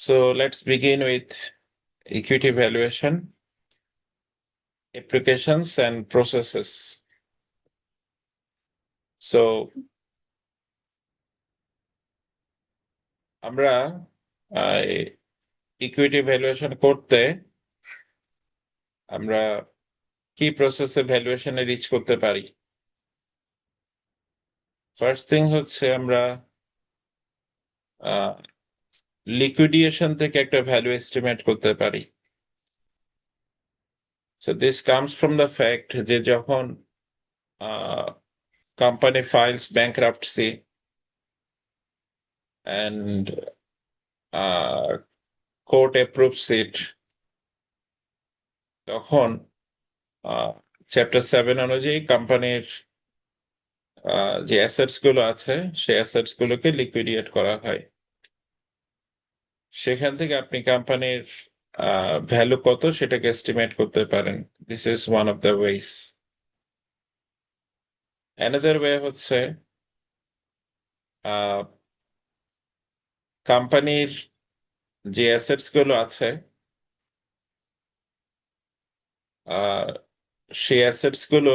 So let's begin with equity valuation, applications and processes. So আমরা equity valuation করতে আমরা কি প্রসেসে ভ্যালুয়েশনে রিচ করতে পারি? ফার্স্ট থিং হচ্ছে আমরা লিকুইডিয়েশন থেকে একটা ভ্যালু এস্টিমেট করতে পারি। So this comes from the fact যে যখন company files bankruptcy and court approves it, তখন চ্যাপ্টার 7 অনুযায়ী কোম্পানির যে অ্যাসেটস গুলো আছে সেই অ্যাসেটস গুলোকে লিকুইডিয়েট করা হয়। সেখান থেকে আপনি কোম্পানির ভ্যালু কত সেটাকে এস্টিমেট করতে পারেন। This is one of the OS. Another way হচ্ছে কোম্পানির যে অ্যাসেটস গুলো আছে সেই অ্যাসেটস গুলো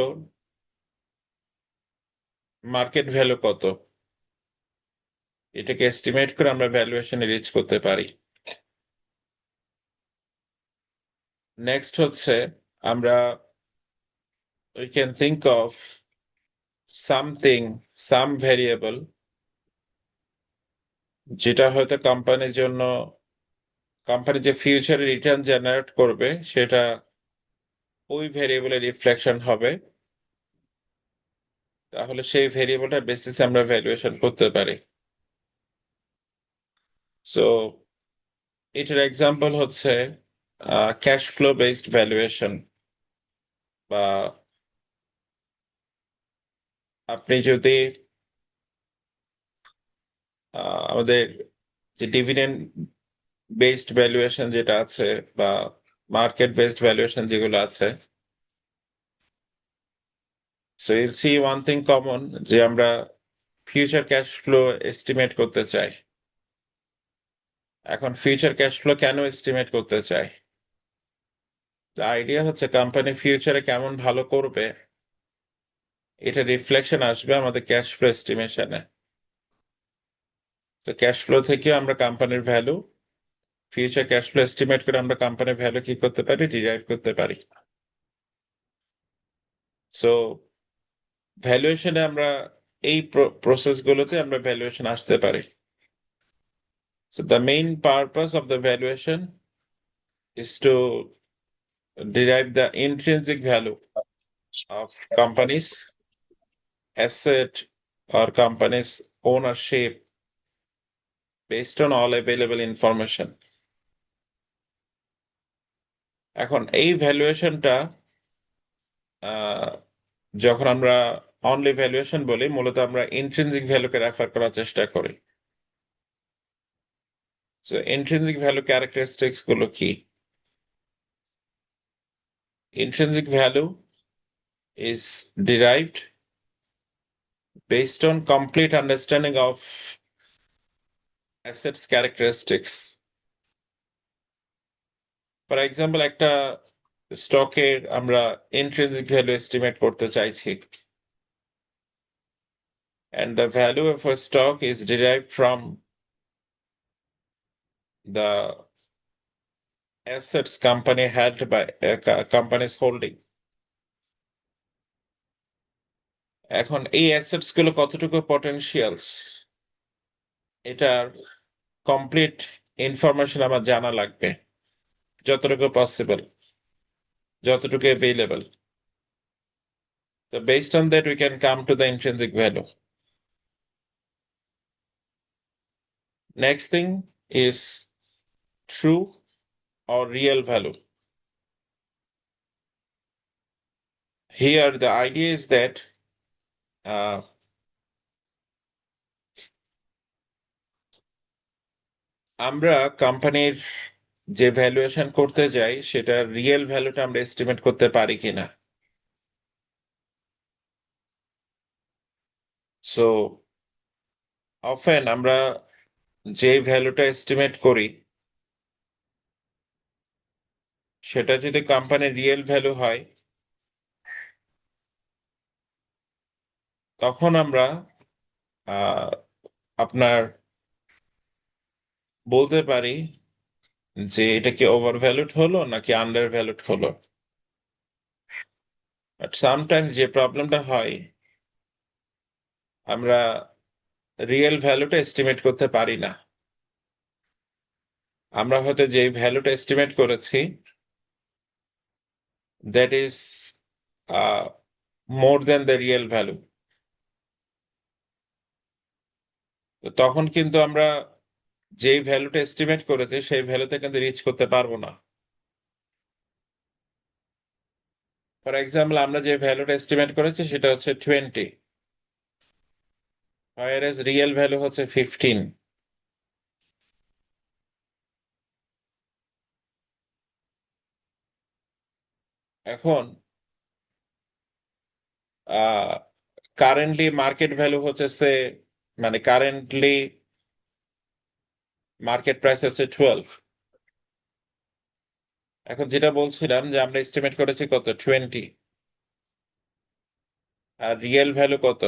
মার্কেট ভ্যালু কত এটাকে এস্টিমেট করে আমরা ভ্যালুয়েশনে রিচ করতে পারি। নেক্সট হচ্ছে আমরা we can think of some variable যেটা হয়তো কোম্পানির জন্য কোম্পানি যে ফিউচারে রিটার্ন জেনারেট করবে সেটা ওই ভেরিয়েবলের রিফ্লেকশন হবে, তাহলে সেই ভেরিয়েবলটা বেসিসে আমরা ভ্যালুয়েশন করতে পারি। সো এটার এক্সাম্পল হচ্ছে ক্যাশ ফ্লো বেসড ভ্যালুয়েশন, বা আপনি যদি আমাদের যে ডিভিডেন্ড বেসড ভ্যালুয়েশন যেটা আছে বা মার্কেট বেসড ভ্যালুয়েশন যেগুলো আছে, so you'll see one thing common, যে আমরা ফিউচার ক্যাশ ফ্লো এস্টিমেট করতে চাই। এখন ফিউচার ক্যাশ ফ্লো কেন এস্টিমেট করতে চাই? আইডিয়া হচ্ছে কোম্পানি ফিউচারে কেমন ভালো করবে এটা রিফ্লেকশন আসবে আমাদের ক্যাশ ফ্লো এস্টিমেশনে। তো ক্যাশ ফ্লো থেকে আমরা কোম্পানির value, future cash flow estimate করে আমরা কোম্পানির ভ্যালু কি করতে পারি, ডিরাইভ করতে পারি। সো ভ্যালুয়েশনে আমরা এই প্রসেস গুলোতে আমরা ভ্যালুয়েশন আসতে পারি। So the main purpose of the valuation is to derive the intrinsic value of companies asset or company's ownership based on all available information. এখন এই ভ্যালুয়েশনটা যখন আমরা অনলি ভ্যালুয়েশন বলি, মূলত আমরা ইন্ট্রিনজিক ভ্যালুকে রেফার করার চেষ্টা করি। সো ইন্ট্রিনজিক ভ্যালু ক্যারেক্টারিস্টিক্স গুলো কি? Intrinsic value is derived based on complete understanding of assets characteristics. For example, একটা স্টকের আমরা ইন্ট্রিনজিক ভ্যালু এস্টিমেট করতে চাইছি, and the value of a stock is derived from the assets company held by company's holding. এখন এই assets গুলো কতটুকু পটেনশিয়ালস, এটার কমপ্লিট ইনফরমেশন আমার জানা লাগবে, যতটুকু পসিবল, যতটুকু available. So based on that we can come to the intrinsic value. Next thing is true or real value. Here the idea is that আমরা কোম্পানির যে ভ্যালুয়েশন করতে যাই সেটা রিয়েল ভ্যালুটা আমরা এস্টিমেট করতে পারি কিনা। সো অফেন আমরা যে ভ্যালুটা এস্টিমেট করি সেটা যদি কোম্পানির রিয়েল ভ্যালু হয়, তখন আমরা আপনার বলতে পারি যে এটা কি ওভার ভ্যালুড হলো নাকি আন্ডার ভ্যালুড হলো। বাট সামটাইমস যে প্রবলেমটা হয়, আমরা রিয়েল ভ্যালুটা এস্টিমেট করতে পারি না। আমরা হয়তো যে ভ্যালুটা এস্টিমেট করেছি, that is more than the real value. তখন কিন্তু আমরা যেই ভ্যালুটা এস্টিমেট করেছি সেই ভ্যালুতে কিন্তু রিচ করতে পারবো না। ফর এক্সাম্পল, আমরা যে ভ্যালুটা এস্টিমেট করেছি সেটা হচ্ছে 20, whereas রিয়েল ভ্যালু হচ্ছে 15। এখন কারেন্টলি মার্কেট ভ্যালু হচ্ছে মানে কারেন্টলি মার্কেট প্রাইস হচ্ছে 12। এখন যেটা বলছিলাম যে আমরা এস্টিমেট করেছি কত, 20, আর রিয়েল ভ্যালু কত,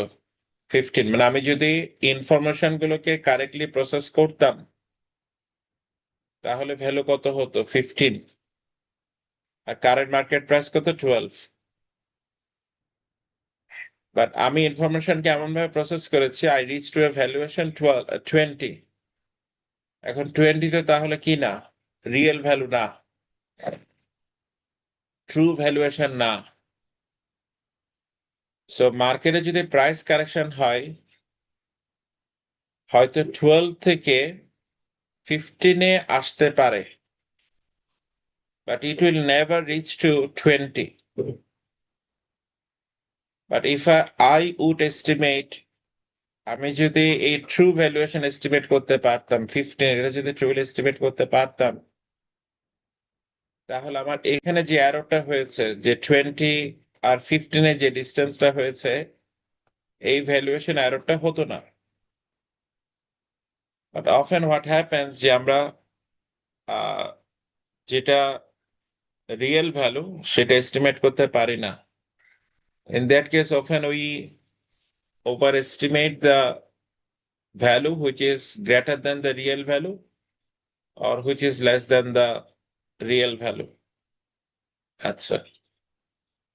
15। মানে আমি যদি ইনফরমেশন গুলোকে কারেক্টলি প্রসেস করতাম, তাহলে ভ্যালু কত হতো, 15, আর কারেন্ট মার্কেট প্রাইস কত, 12। বাট আমি ইনফরমেশনকে এমন ভাবে প্রসেস করেছি, I reach two A valuation 20। এখন 20তে তাহলে কি না, রিয়েল ভ্যালু না, ট্রু ভ্যালুয়েশন না। সো মার্কেটে যদি প্রাইস কারেকশন হয়, হয়তো 12 থেকে 15-এ আসতে পারে, but it will never reach to 20. But if I would estimate, আমি যদি এই ট্রু ভ্যালুয়েশন এস্টিমেট করতে পারতাম 15, এটা যদি ট্রু এস্টিমেট করতে পারতাম, তাহলে আমার এখানে যে অ্যারোটা হয়েছে, যে 20 আর 15-এ যে ডিস্টেন্সটা হয়েছে, এই ভ্যালুয়েশন অ্যারোটা হতো না। বাট অফেন হোয়াট হ্যাপেন্স, যে আমরা যেটা রিয়েল ভ্যালু সেটা এস্টিমেট করতে পারি না। In that case, often we overestimate the value which is greater than the real value, or which is less than the real value. আচ্ছা,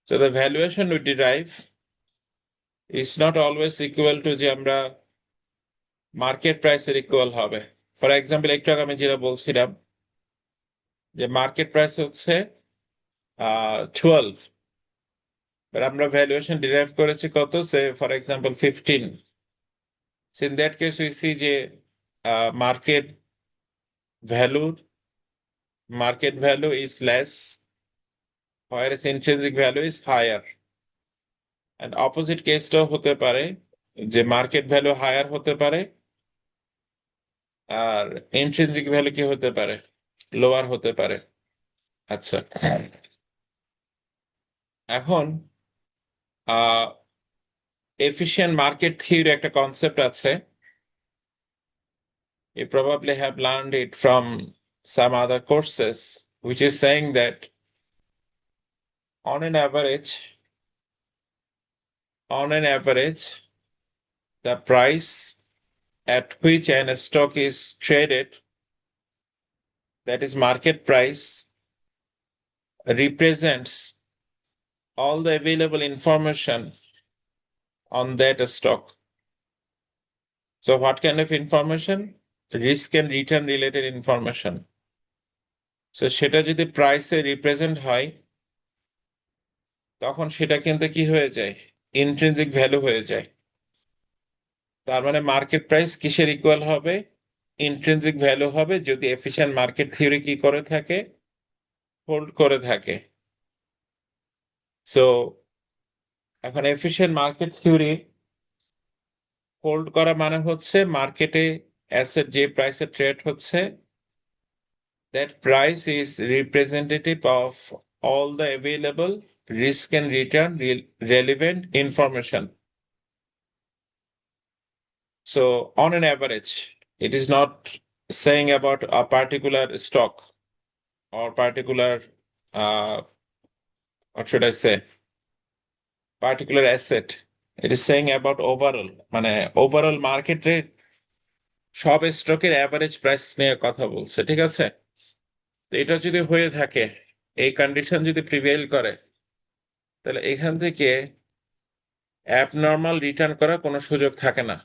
so the valuation we derive is not always equal to যে আমরা market প্রাইসের equal হবে। For example, একটু আগে আমি যেটা বলছিলাম যে মার্কেট প্রাইস হচ্ছে 12, বাট আমরা ভ্যালুয়েশন ডিরাইভ করেছি কত, say for example 15। So in that case we see যে market value is less, whereas intrinsic value is higher. And opposite কেসটাও হতে পারে, যে মার্কেট ভ্যালু হায়ার হতে পারে আর ইন্ট্রিনজিক ভ্যালু কি হতে পারে, লোয়ার হতে পারে। আচ্ছা, এখন এফিশিয়েন্ট মার্কেট থিওরি একটা কনসেপ্ট আছে, you probably have learned it from some other courses, which is saying that on an average, the price at which an stock is traded, that is market price, represents all the available information on that stock. So what kind of information? Risk and return related information. So সেটা যদি প্রাইসে represent হয়, তখন সেটা কিন্তু কি হয়ে যায়, ইন্ট্রিনজিক ভ্যালু হয়ে যায়। তার মানে মার্কেট প্রাইস কিসের ইকুয়াল হবে, ইন্ট্রিনজিক ভ্যালু হবে, যদি এফিশিয়েন্ট মার্কেট থিওরি কি করে থাকে, হোল্ড করে থাকে। সো এখন এফিশিয়েন্ট মার্কেট থিওরি হোল্ড করা মানে হচ্ছে মার্কেটে অ্যাসেট যে প্রাইসে ট্রেড হচ্ছে, that price is representative of all the available risk and return relevant information. So on an average, it is not saying about a particular stock or particular what should I say, particular asset. It is saying about overall, মানে overall market rate, সব স্টকের average price নিয়ে কথা বলছে, ঠিক আছে? তো এটা যদি হয়ে থাকে, এই কন্ডিশন যদি প্রিভেইল করে, তাহলে এখান থেকে অ্যাবনর্মাল রিটার্ন করার কোনো সুযোগ থাকে না।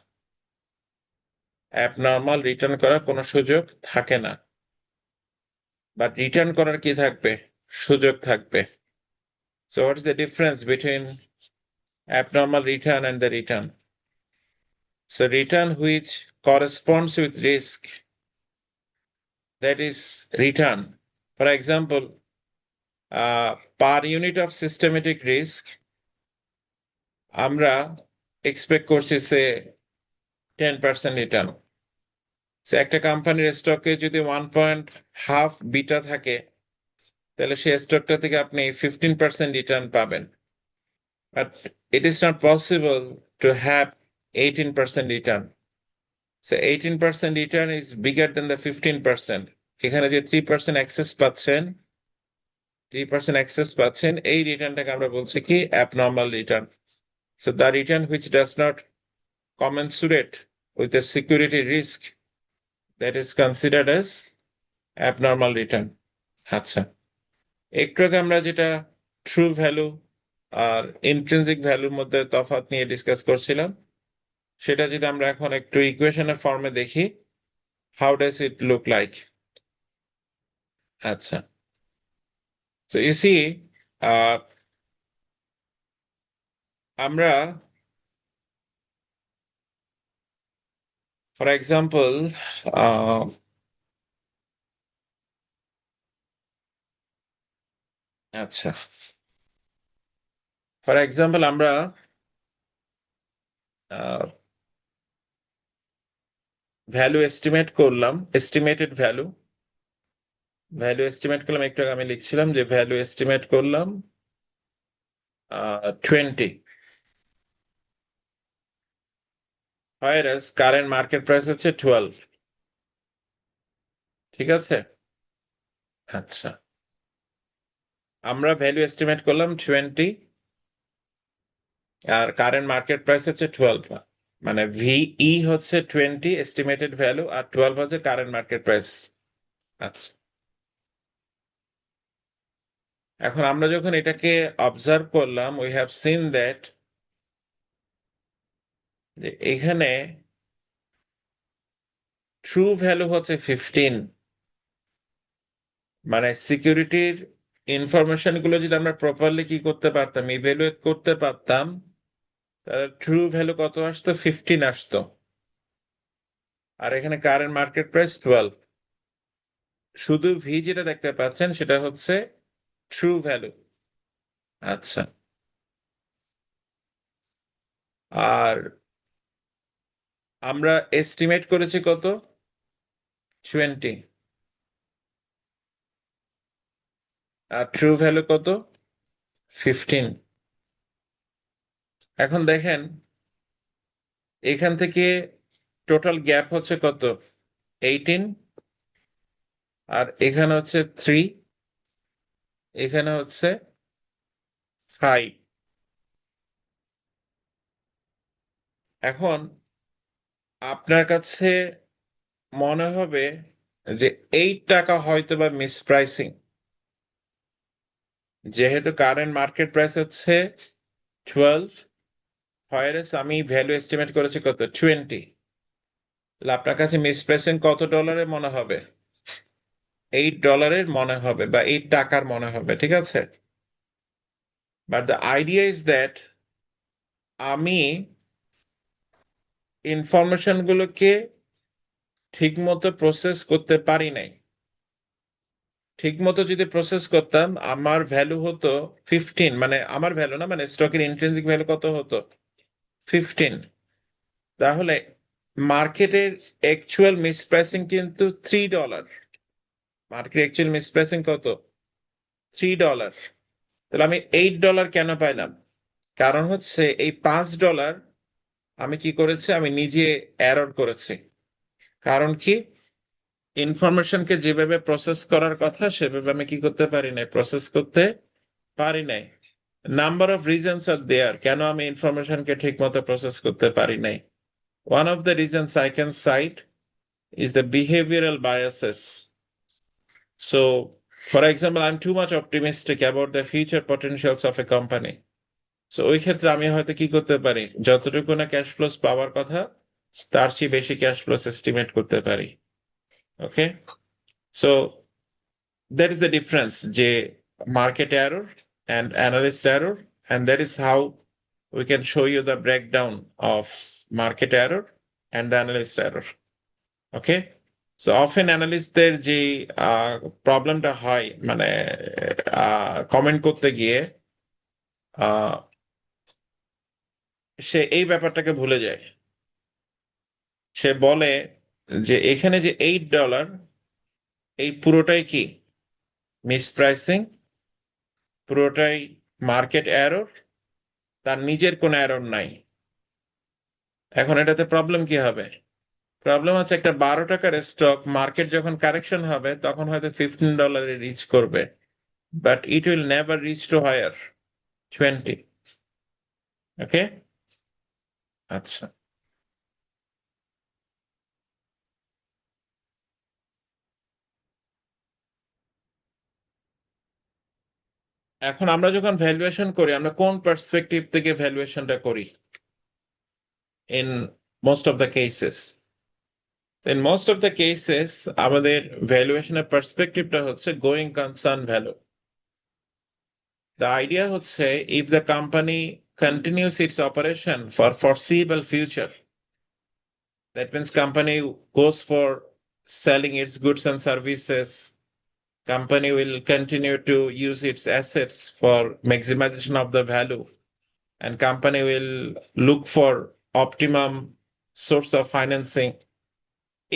অ্যাবনর্মাল রিটার্ন করার কোনো সুযোগ থাকে না, বাট রিটার্ন করার কি থাকবে? সুযোগ থাকবে। So what is the difference between abnormal return and the return? So return which corresponds with risk, that is return. For example, per unit of systematic risk, আমরা এক্সপেক্ট করছি সে 10% রিটার্ন। সে একটা কোম্পানির স্টকে যদি 1.5 বিটা থাকে, তাহলে সেই স্টকটা থেকে আপনি 15% রিটার্ন পাবেন। But it is not possible to have 18% return. So 18% return is bigger than the 15%. এখানে যে 3% অ্যাক্সেস পাচ্ছেন, 3% অ্যাক্সেস পাচ্ছেন, এই রিটার্নটাকে আমরা বলছি কি? Abnormal return. So the return which does not commensurate with the security risk, that is considered as abnormal return. আচ্ছা, একটু আগে আমরা যেটা ট্রু ভ্যালু আর ইন্ট্রিনসিক ভ্যালুর মধ্যে তফাৎ নিয়ে ডিসকাস করছিলাম, সেটা যদি আমরা এখন একটু ইকুয়েশনের ফর্মে দেখি, how does it look like? আচ্ছা, তো ইউ সি, আমরা ফর এক্সাম্পল আচ্ছা, ফর এক্সাম্পল আমরা ভ্যালু এস্টিমেট করলাম, এস্টিমেটেড ভ্যালু এস্টিমেট করলাম, একটু আগে আমি লিখছিলাম যে ভ্যালু এস্টিমেট করলাম 20, whereas কারেন্ট মার্কেট প্রাইস হচ্ছে 12, ঠিক আছে? আচ্ছা, আমরা ভ্যালু এস্টিমেট করলাম 20 আর কারেন্ট মার্কেট প্রাইস হচ্ছে 12, মানে ভিই হচ্ছে 20 এস্টিমেটেড ভ্যালু আর 12 হচ্ছে কারেন্ট মার্কেট প্রাইস। আচ্ছা, এখন আমরা যখন এটাকে অবজার্ভ করলাম, উই হ্যাভ সিন দ্যাট যে এখানে ট্রু ভ্যালু হচ্ছে 15, মানে সিকিউরিটির ইনফরমেশন গুলো যদি আমরা প্রপারলি কি করতে পারতাম, ইভ্যালুয়েট করতে পারতাম, তাহলে ট্রু ভ্যালু কত আসতো? 15 আসতো। আর এখানে কারেন্ট মার্কেট প্রাইস 12, শুধু ভি যেটা দেখতে পাচ্ছেন সেটা হচ্ছে ট্রু ভ্যালু। আচ্ছা, আর আমরা এস্টিমেট করেছি কত? 20, আর ট্রু ভ্যালু কত? 15। এখন দেখেন এখান থেকে টোটাল গ্যাপ হচ্ছে কত? 18, আর এখানে হচ্ছে 3, এখানে হচ্ছে 5। এখন আপনার কাছে মনে হবে যে 8 টাকা হয়তো বা মিসপ্রাইসিং, যেহেতু কারেন্ট মার্কেট প্রাইস হচ্ছে 12, whereas আমি ভ্যালু এস্টিমেট করেছি কত? 20। তাহলে আপনার কাছে মিসপ্রাইসিং কত ডলারের মনে হবে? $8 মনে হবে, বা 8 টাকার মনে হবে, ঠিক আছে? But the idea is that আমি ইনফরমেশন গুলোকে ঠিক মতো প্রসেস করতে পারি নাই। ঠিক মতো যদি প্রসেস করতাম, আমার ভ্যালু হতো 15, মানে আমার ভ্যালু না, মানে স্টকের ইন্ট্রিনসিক ভ্যালু কত হতো? 15। তাহলে মার্কেটের অ্যাকচুয়াল মিসপ্রাইসিং কিন্তু $3। মার্কেট অ্যাকচুয়াল মিসপ্রাইসিং কত? $3। তাহলে আমি $8 কেন পাইলাম? কারণ হচ্ছে এই $5 আমি কি করেছি? আমি নিজে এরর করেছি। কারণ কি? ইনফরমেশনকে যেভাবে প্রসেস করার কথা সেভাবে আমি কি করতে পারি নাই, প্রসেস করতে পারি নাই। Number of reasons are there, কেন আমি ইনফরমেশনকে ঠিক মতো প্রসেস করতে পারি নাই। One of the reasons I can cite is the behavioral biases. So, for example, I'm too much optimistic about the future potentials of a company. So, ওই ক্ষেত্রে আমি হয়তো কি করতে পারি, যতটুকু না ক্যাশ ফ্লোস পাওয়ার কথা তার চেয়ে বেশি ক্যাশ ফ্লোস এস্টিমেট করতে পারি। ওকে, so that is the difference, যে market error and analyst error, and that is how we can show you the breakdown of market error and the analyst error. Okay, so often অ্যানালিস্টদের যে প্রবলেমটা হয়, মানে comment করতে গিয়ে সে এই ব্যাপারটাকে ভুলে যায়। সে বলে যে এখানে যে $8, এই পুরোটাই কি মিসপ্রাইসিং, পুরোটাই মার্কেট এরর, তার নিজের কোনো এরর নাই। এখন এটাতে প্রবলেম কি হবে? প্রবলেম হচ্ছে একটা $12 স্টক মার্কেট যখন কারেকশন হবে তখন হয়তো $15 রিচ করবে, but it will never reach to higher 20। Okay, আচ্ছা, এখন আমরা যখন ভ্যালুয়েশন করি আমরা কোন পার্সপেক্টিভ থেকে ভ্যালুয়েশনটা করি? In most of the cases, আমাদের ভ্যালুয়েশনের পার্সপেক্টিভটা হচ্ছে going concern value. The idea হচ্ছে if the company continues its operation for foreseeable future, that means company goes for selling its goods and services, company will continue to use its assets for maximization of the value, and company will look for optimum source of financing,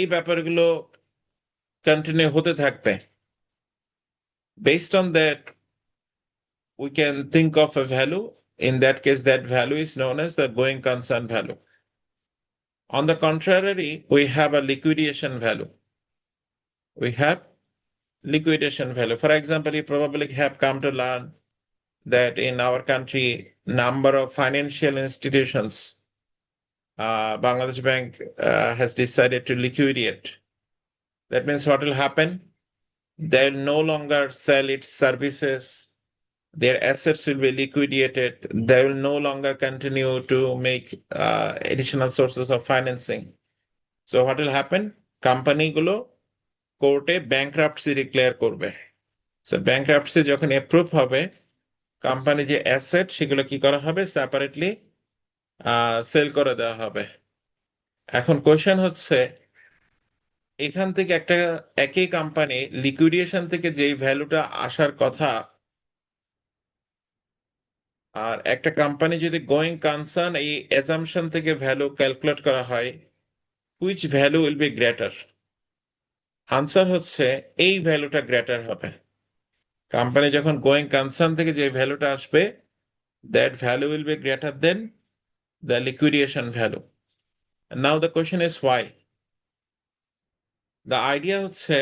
এই ব্যাপারগুলো continue হতে থাকবে। Based on that, we can think of a value. In that case, that value is known as the going concern value. On the contrary, we have a liquidation value. For example, you probably have come to learn that in our country, number of financial institutions, Bangladesh Bank has decided to liquidate. That means what will happen? They'll no longer sell its services. Their assets will be liquidated. They will no longer continue to make additional sources of financing. So what will happen? Company গুলো কোর্টে ব্যাংক্রাপ্টসি declare করবে। So ব্যাংক্রাপ্টসি যখন approve হবে, company যে asset সেগুলো কি করা হবে, সেপারেটলি সেল করে দেওয়া হবে। এখন কোয়েশ্চেন হচ্ছে, এখান থেকে একটা একই কোম্পানি লিকুইডেশন থেকে যেই ভ্যালুটা আসার কথা, আর একটা কোম্পানি যদি গোয়িং কনসার্ন এই অ্যাজাম্পশন থেকে ভ্যালু ক্যালকুলেট করা হয়, which value will be greater? Answer হচ্ছে এই ভ্যালুটা গ্রেটার হবে। কোম্পানি যখন গোয়িং কনসার্ন থেকে যে ভ্যালুটা আসবে, that value will be greater than the liquidation value. Now the question is Y. The idea হচ্ছে,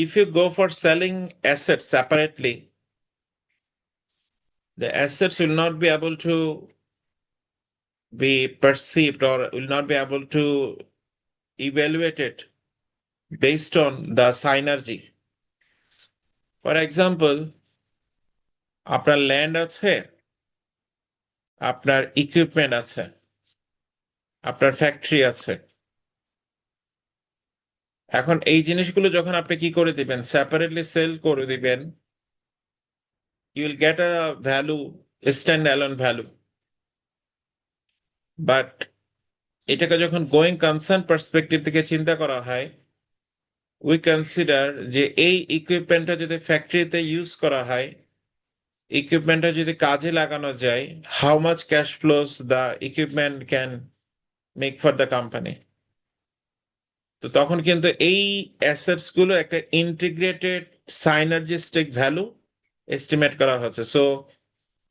if you go for selling assets separately, the assets will not be able to be perceived or will not be able to evaluate it based on the synergy. For example, আপনার land আছে, আপনার equipment আছে, আপনার factory আছে। এখন এই জিনিসগুলো যখন আপনি কি করে দিবেন, সেপারেটলি সেল করে দিবেন, you will get a value, a standalone value. But এটাকে যখন গোয়িং কনসার্ন পার্সপেক্টিভ থেকে চিন্তা করা হয়, উই কনসিডার যে এই ইকুইপমেন্টটা যদি ফ্যাক্টরিতে ইউজ করা হয়, ইকুইপমেন্টটা যদি কাজে লাগানো যায়, how much cash flows the equipment can make for the company. তো তখন কিন্তু এই অ্যাসেটস গুলো একটা ইন্টিগ্রেটেড সাইনার্জিস্টিক ভ্যালু এস্টিমেট করা হচ্ছে। So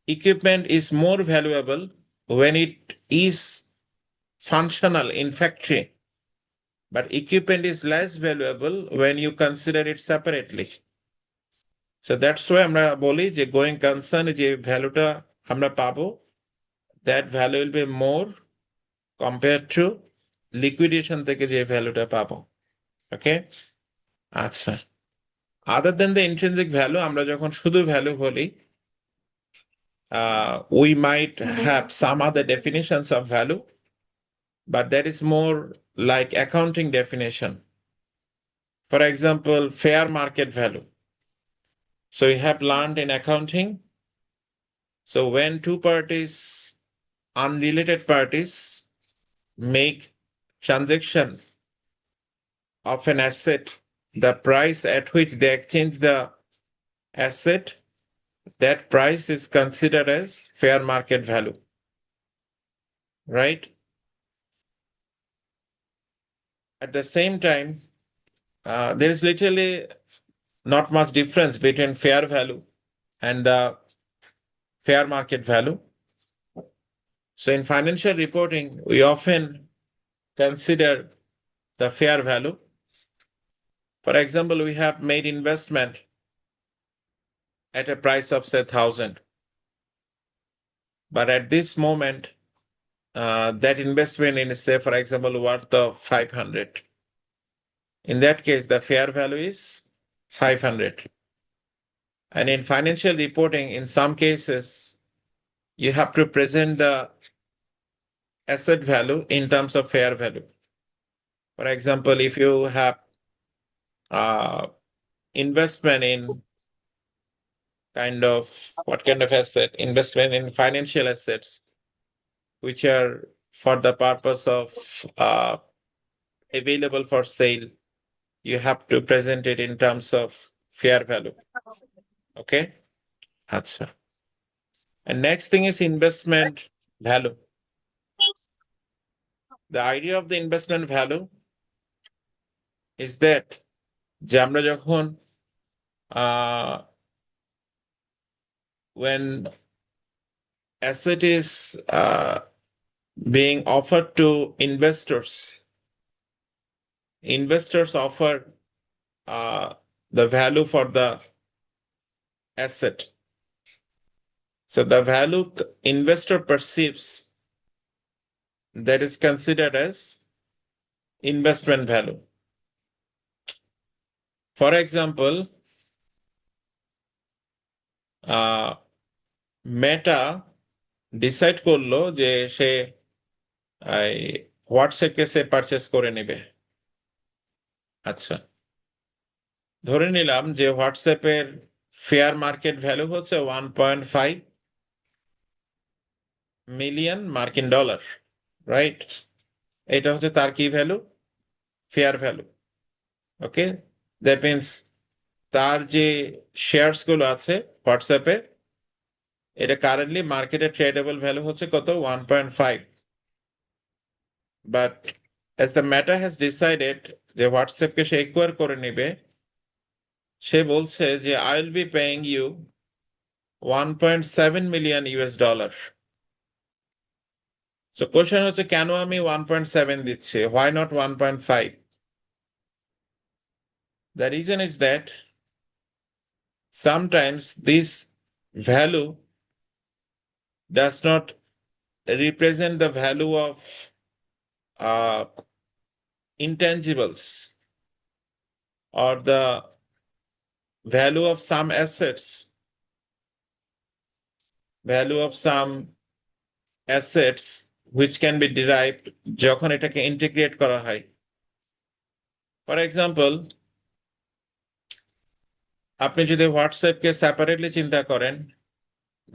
equipment is more valuable when it is functional in factory but equipment is less valuable when you consider it separately. So that's why আমরা বলি যে going concern যে ভ্যালুটা আমরা পাবো, that value will be more compared to liquidation থেকে যে ভ্যালুটা পাবো। ওকে, আচ্ছা, other than the intrinsic value, আমরা যখন শুধু ভ্যালু বলি, we might have some other definitions of value, but that is more like accounting definition. For example, fair market value. So we have learned in accounting. So when two parties, unrelated parties, make transactions of an asset, the price at which they exchange the asset, that price is considered as fair market value, right? At the same time, there is literally not much difference between fair value and the fair market value. So in financial reporting, we often consider the fair value. For example, we have made investment at a price of say 1,000, but at this moment, that investment is say, for example, worth of 500. In that case, the fair value is 500. And in financial reporting, in some cases, you have to present the asset value in terms of fair value. For example, if you have investment in what kind of asset? Investment in financial assets, which are for the purpose of available for sale. You have to present it in terms of fair value. Okay, acha. And next thing is investment value. The idea of the investment value is that যে আমরা যখন when asset is being offered to investors, investors offer the value for the asset. So the value investor perceives, that is considered as investment value. For example, meta decide করলো যে সে হোয়াটসঅ্যাপকে সে purchase করে নেবে। আচ্ছা, ধরে নিলাম যে হোয়াটসঅ্যাপের ফেয়ার মার্কেট ভ্যালু হচ্ছে 1.5 মিলিয়ন মার্কিন ডলার, রাইট? এটা হচ্ছে তার কি value? Fair value. Okay, that means তার যে শেয়ারস গুলো আছে হোয়াটসঅ্যাপে, এটা কারেন্টলি মার্কেটে ট্রেডেবল ভ্যালু হচ্ছে কত? 1.5। But as the Meta has decided যে হোয়াটসঅ্যাপকে সে একুয়ার করে নেবে, সে বলছে যে I will be paying you 1.7 million US dollar. So question হচ্ছে কেন আমি 1.7 দিচ্ছি? Why not 1.5? The reason is that sometimes this value does not represent the value of intangibles or the value of some assets, which can be derived যখন এটাকে integrate করা হয়। For example, আপনি যদি হোয়াটসঅ্যাপকে সেপারেটলি চিন্তা করেন,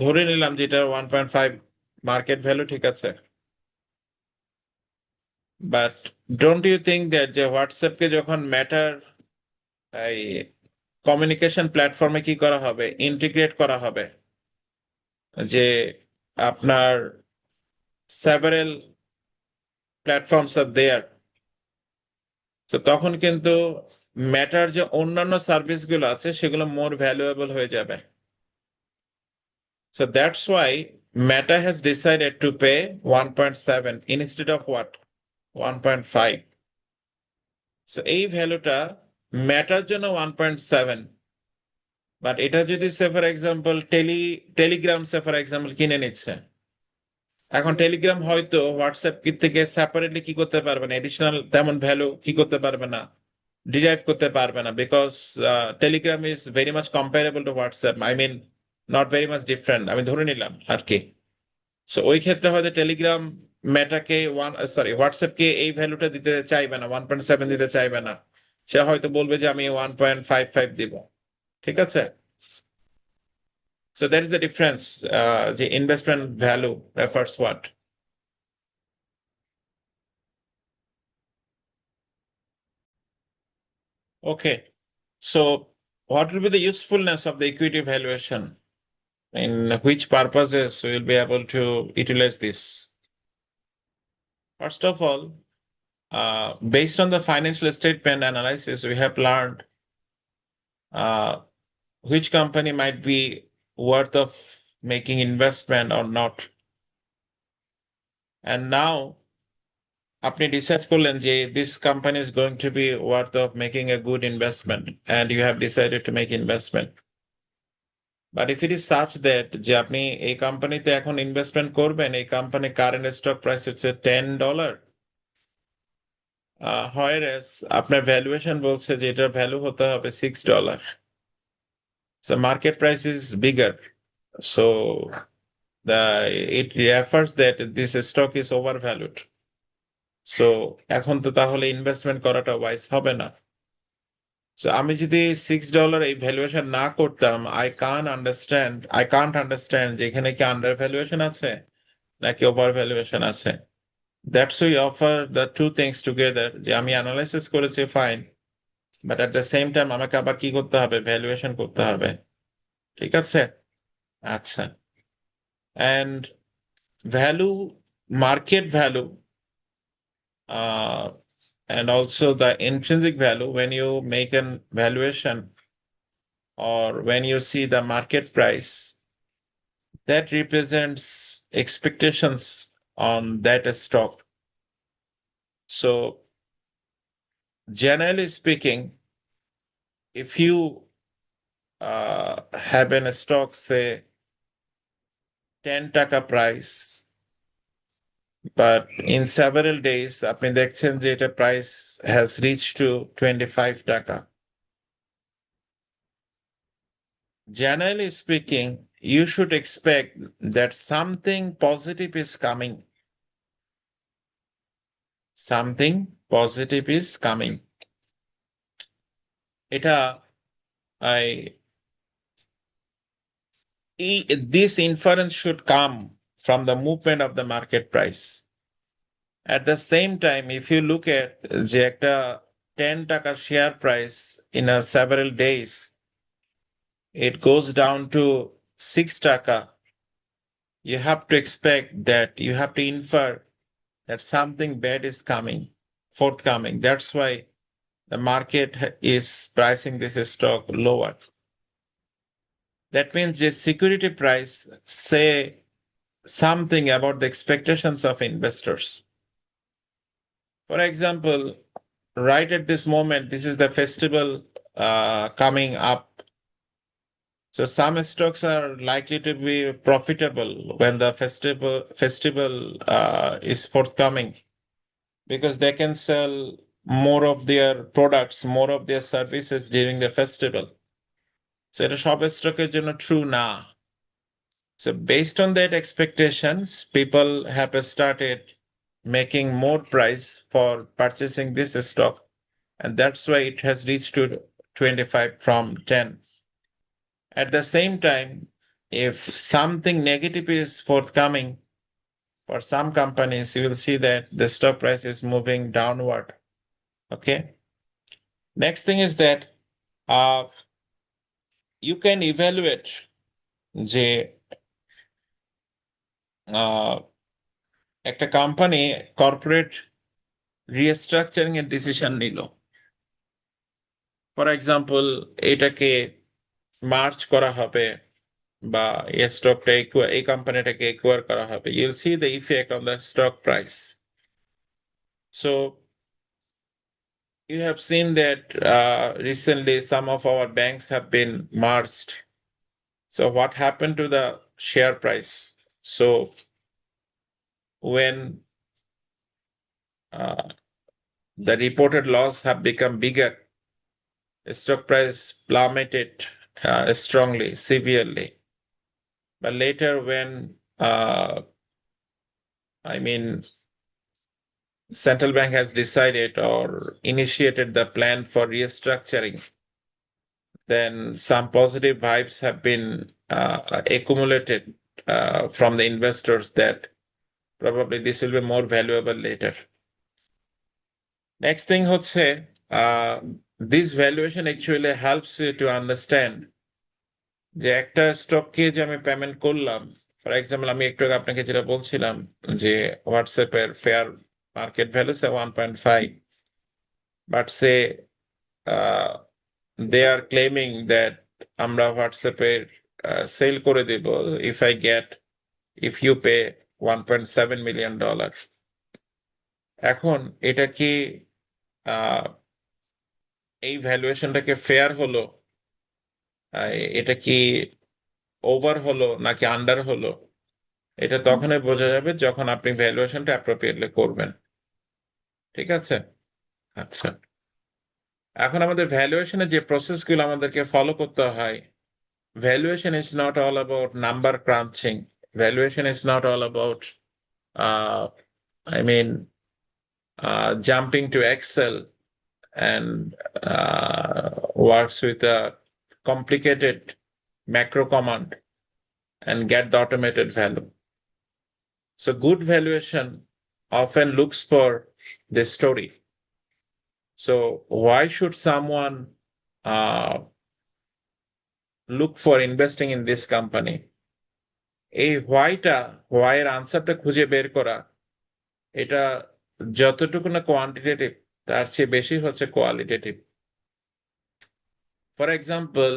ধরে নিলাম যেটা 1.5 মার্কেট ভ্যালু, ঠিক আছে, but don't you think that যে হোয়াটসঅ্যাপকে যখন ম্যাটার এই কমিউনিকেশন প্ল্যাটফর্মে কি করা হবে? ইন্টিগ্রেট করা হবে, যে আপনার several platforms are there, তো তখন কিন্তু ম্যাটার যে অন্যান্য সার্ভিস গুলো আছে সেগুলো মোর ভ্যালুয়েবল হয়ে যাবে। So that's why Meta has decided to pay 1.7 instead of what? 1.5. So এই ভ্যালুটা ম্যাটার জন্য 1.7, বাট এটা যদি say for example Telegram say for example কিনে নিচ্ছে, এখন টেলিগ্রাম হয়তো হোয়াটসঅ্যাপ থেকে সেপারেটলি কি করতে পারবে না, এডিশনাল তেমন ভ্যালু কি করতে পারবে না, ডিরাইভ করতে পারবে না, because Telegram is very much comparable to WhatsApp, I mean not very much different, আমি ধরে নিলাম আর কি। সো ওই ক্ষেত্রে হয়তো টেলিগ্রাম মেটাকে হোয়াটসঅ্যাপকে এই ভ্যালুটা দিতে চাইবে না, 1.7 দিতে চাইবে না, সে হয়তো বলবে যে আমি 1.55 দিব। ঠিক আছে, so that is the difference, যে investment value refers what. Okay, so what will be the usefulness of the equity valuation? In which purposes we will be able to utilize this? First of all, based on the financial statement analysis, we have learned uh, which company might be worth of making investment or not. And now আপনি decide করলেন যে this company is going to be worth of making a good investment and you have decided to make investment. But if it is such that যে আপনি এই কোম্পানিতে এখন investment করবেন, এই কোম্পানির কারেন্ট স্টক প্রাইস হচ্ছে $10, whereas আপনার ভ্যালুয়েশন বলছে যে এটার ভ্যালু হতে হবে $6, so market price is bigger, so it refers that this stock is overvalued. So এখন তো তাহলে ইনভেস্টমেন্ট করাটা ওয়াইজ হবে না। So আমি যদি $6 এই ভ্যালুয়েশন না করতাম, I can't understand যে এখানে কি আন্ডার ভ্যালুয়েশন আছে নাকি ওভার ভ্যালুয়েশন আছে। That's we offer the two things together, যে আমি অ্যানালাইসিস করেছি fine, but at the same time আমাকে আবার কি করতে হবে, ভ্যালুয়েশন করতে হবে। ঠিক আছে, আচ্ছা। And value, market value, and also the intrinsic value, when you make an valuation or when you see the market price, that represents expectations on that stock. So generally speaking, if you have a stock, say 10 টাকা price, but in several days আপনি দেখছেন যে এটা price has reached to 25 টাকা, generally speaking, you should expect that something positive is coming. Something positive is coming. এটা this inference should come from the movement of the market price. At the same time, if you look at যে একটা 10 টাকার share price in a several days, it goes down to 6 টাকা, you have to expect that, you have to infer that something bad is forthcoming. That's why the market is pricing this stock lower. That means the security price say something about the expectations of investors. For example, right at this moment, this is the festival coming up. So some stocks are likely to be profitable when the festival is forthcoming, because they can sell more of their products, more of their services during the festival. So এটা সব স্টকের জন্য true না। So based on that expectations, people have started making more price for purchasing this stock, and that's why it has reached to 25 from 10. At the same time, if something negative is forthcoming for some companies, you will see that the stock price is moving downward. Okay. Next thing is that you can evaluate যে একটা company corporate restructuring এর decision নিল, for example এটাকে March করা হবে বা এই স্টকটা এই কোম্পানিটাকে একুয়ার করা হবে, you'll see the effect on the stock price. So You have seen that recently some of our banks have been merged. So what happened to the share price? So when uh, the reported loss have become bigger, stock price plummeted strongly, severely. But later, when I mean, central bank has decided or initiated the plan for restructuring, then some positive vibes have been accumulated from the investors that probably this will be more valuable later. Next thing হচ্ছে this valuation actually helps you to understand যে একটা স্টককে যে আমি payment করলাম, for example আমি একটু আগে আপনাকে যেটা বলছিলাম যে হোয়াটসঅ্যাপের fair market value 1.5, but say they are claiming that আমরা হোয়াটসঅ্যাপের সেল করে দেব ইফ ইউ পে $1.7 million। এখন এটা কি এই ভ্যালুয়েশনটাকে ফেয়ার হলো, এটা কি ওভার হলো নাকি আন্ডার হলো, এটা তখনই বোঝা যাবে যখন আপনি ভ্যালুয়েশনটা অ্যাপ্রোপ্রিয়েটলি করবেন। ঠিক আছে? আচ্ছা, এখন আমাদের ভ্যালুয়েশনের যে প্রসেসগুলো আমাদেরকে ফলো করতে হয়, valuation is not all about number crunching, valuation is not all about I mean jumping to Excel and works with a complicated macro command and get the automated value. So good valuation often looks for this story. So why should someone look for investing in this company? এই why এর আনসারটা খুঁজে বের করা, এটা যতটুকু না quantitative, তার চেয়ে বেশি হচ্ছে qualitative. For example,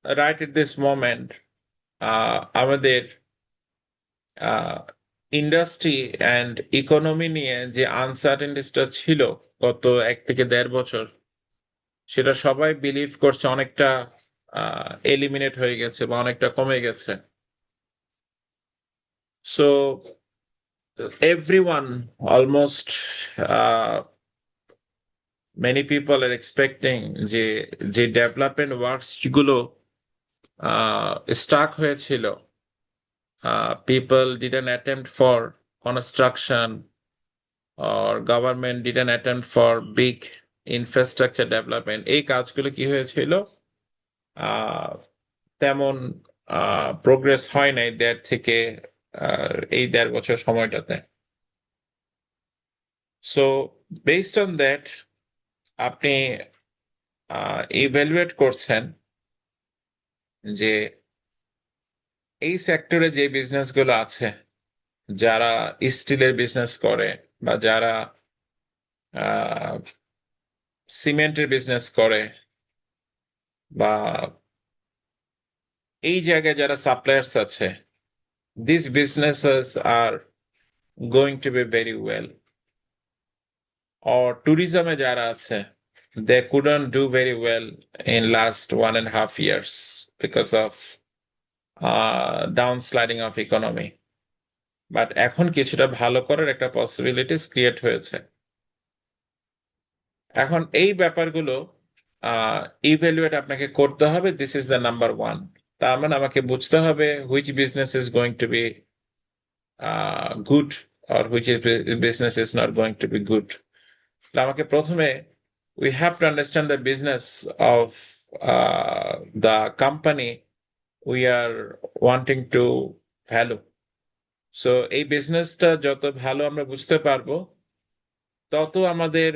right at this moment আমাদের ইন্ডাস্ট্রি অ্যান্ড ইকোনমি নিয়ে যে আনসার্টেনিটিসটা ছিল গত 1 থেকে 1.5 বছর, সেটা সবাই বিলিভ করছে অনেকটা এলিমিনেট হয়ে গেছে বা অনেকটা কমে গেছে। So everyone almost many people are expecting যে ডেভেলপমেন্ট ওয়ার্কস গুলো স্টাক হয়েছিল, people didn't attempt for construction or government didn't attempt for big infrastructure development, এই কাজগুলো কি হয়েছিল, তেমন প্রোগ্রেস হয় নাই 1.5 বছর সময়টাতে। সো বেসড অন দ্যাট আপনি ইভ্যালুয়েট করছেন যে এই সেক্টরে যে বিজনেসগুলো আছে, যারা স্টিলের বিজনেস করে বা যারা সিমেন্টের বিজনেস করে বা এই জায়গায় যারা সাপ্লায়ার্স আছে, these businesses are going to be very well. Or tourism-এ যারা আছে, they couldn't do very well in last 1.5 years because of downsliding of economy. But এখন কিছুটা ভালো করার একটা পসিবিলিটিস ক্রিয়েট হয়েছে। এখন এই ব্যাপারগুলো ইভ্যালুয়েট আপনাকে করতে হবে, this is the number one. তার মানে আমাকে বুঝতে হবে which business is going to be good or which business is not going to be good. আমাকে প্রথমে we have to understand the business of the company we are wanting to value. So এই বিজনেসটা যত ভালো আমরা বুঝতে পারবো, তত আমাদের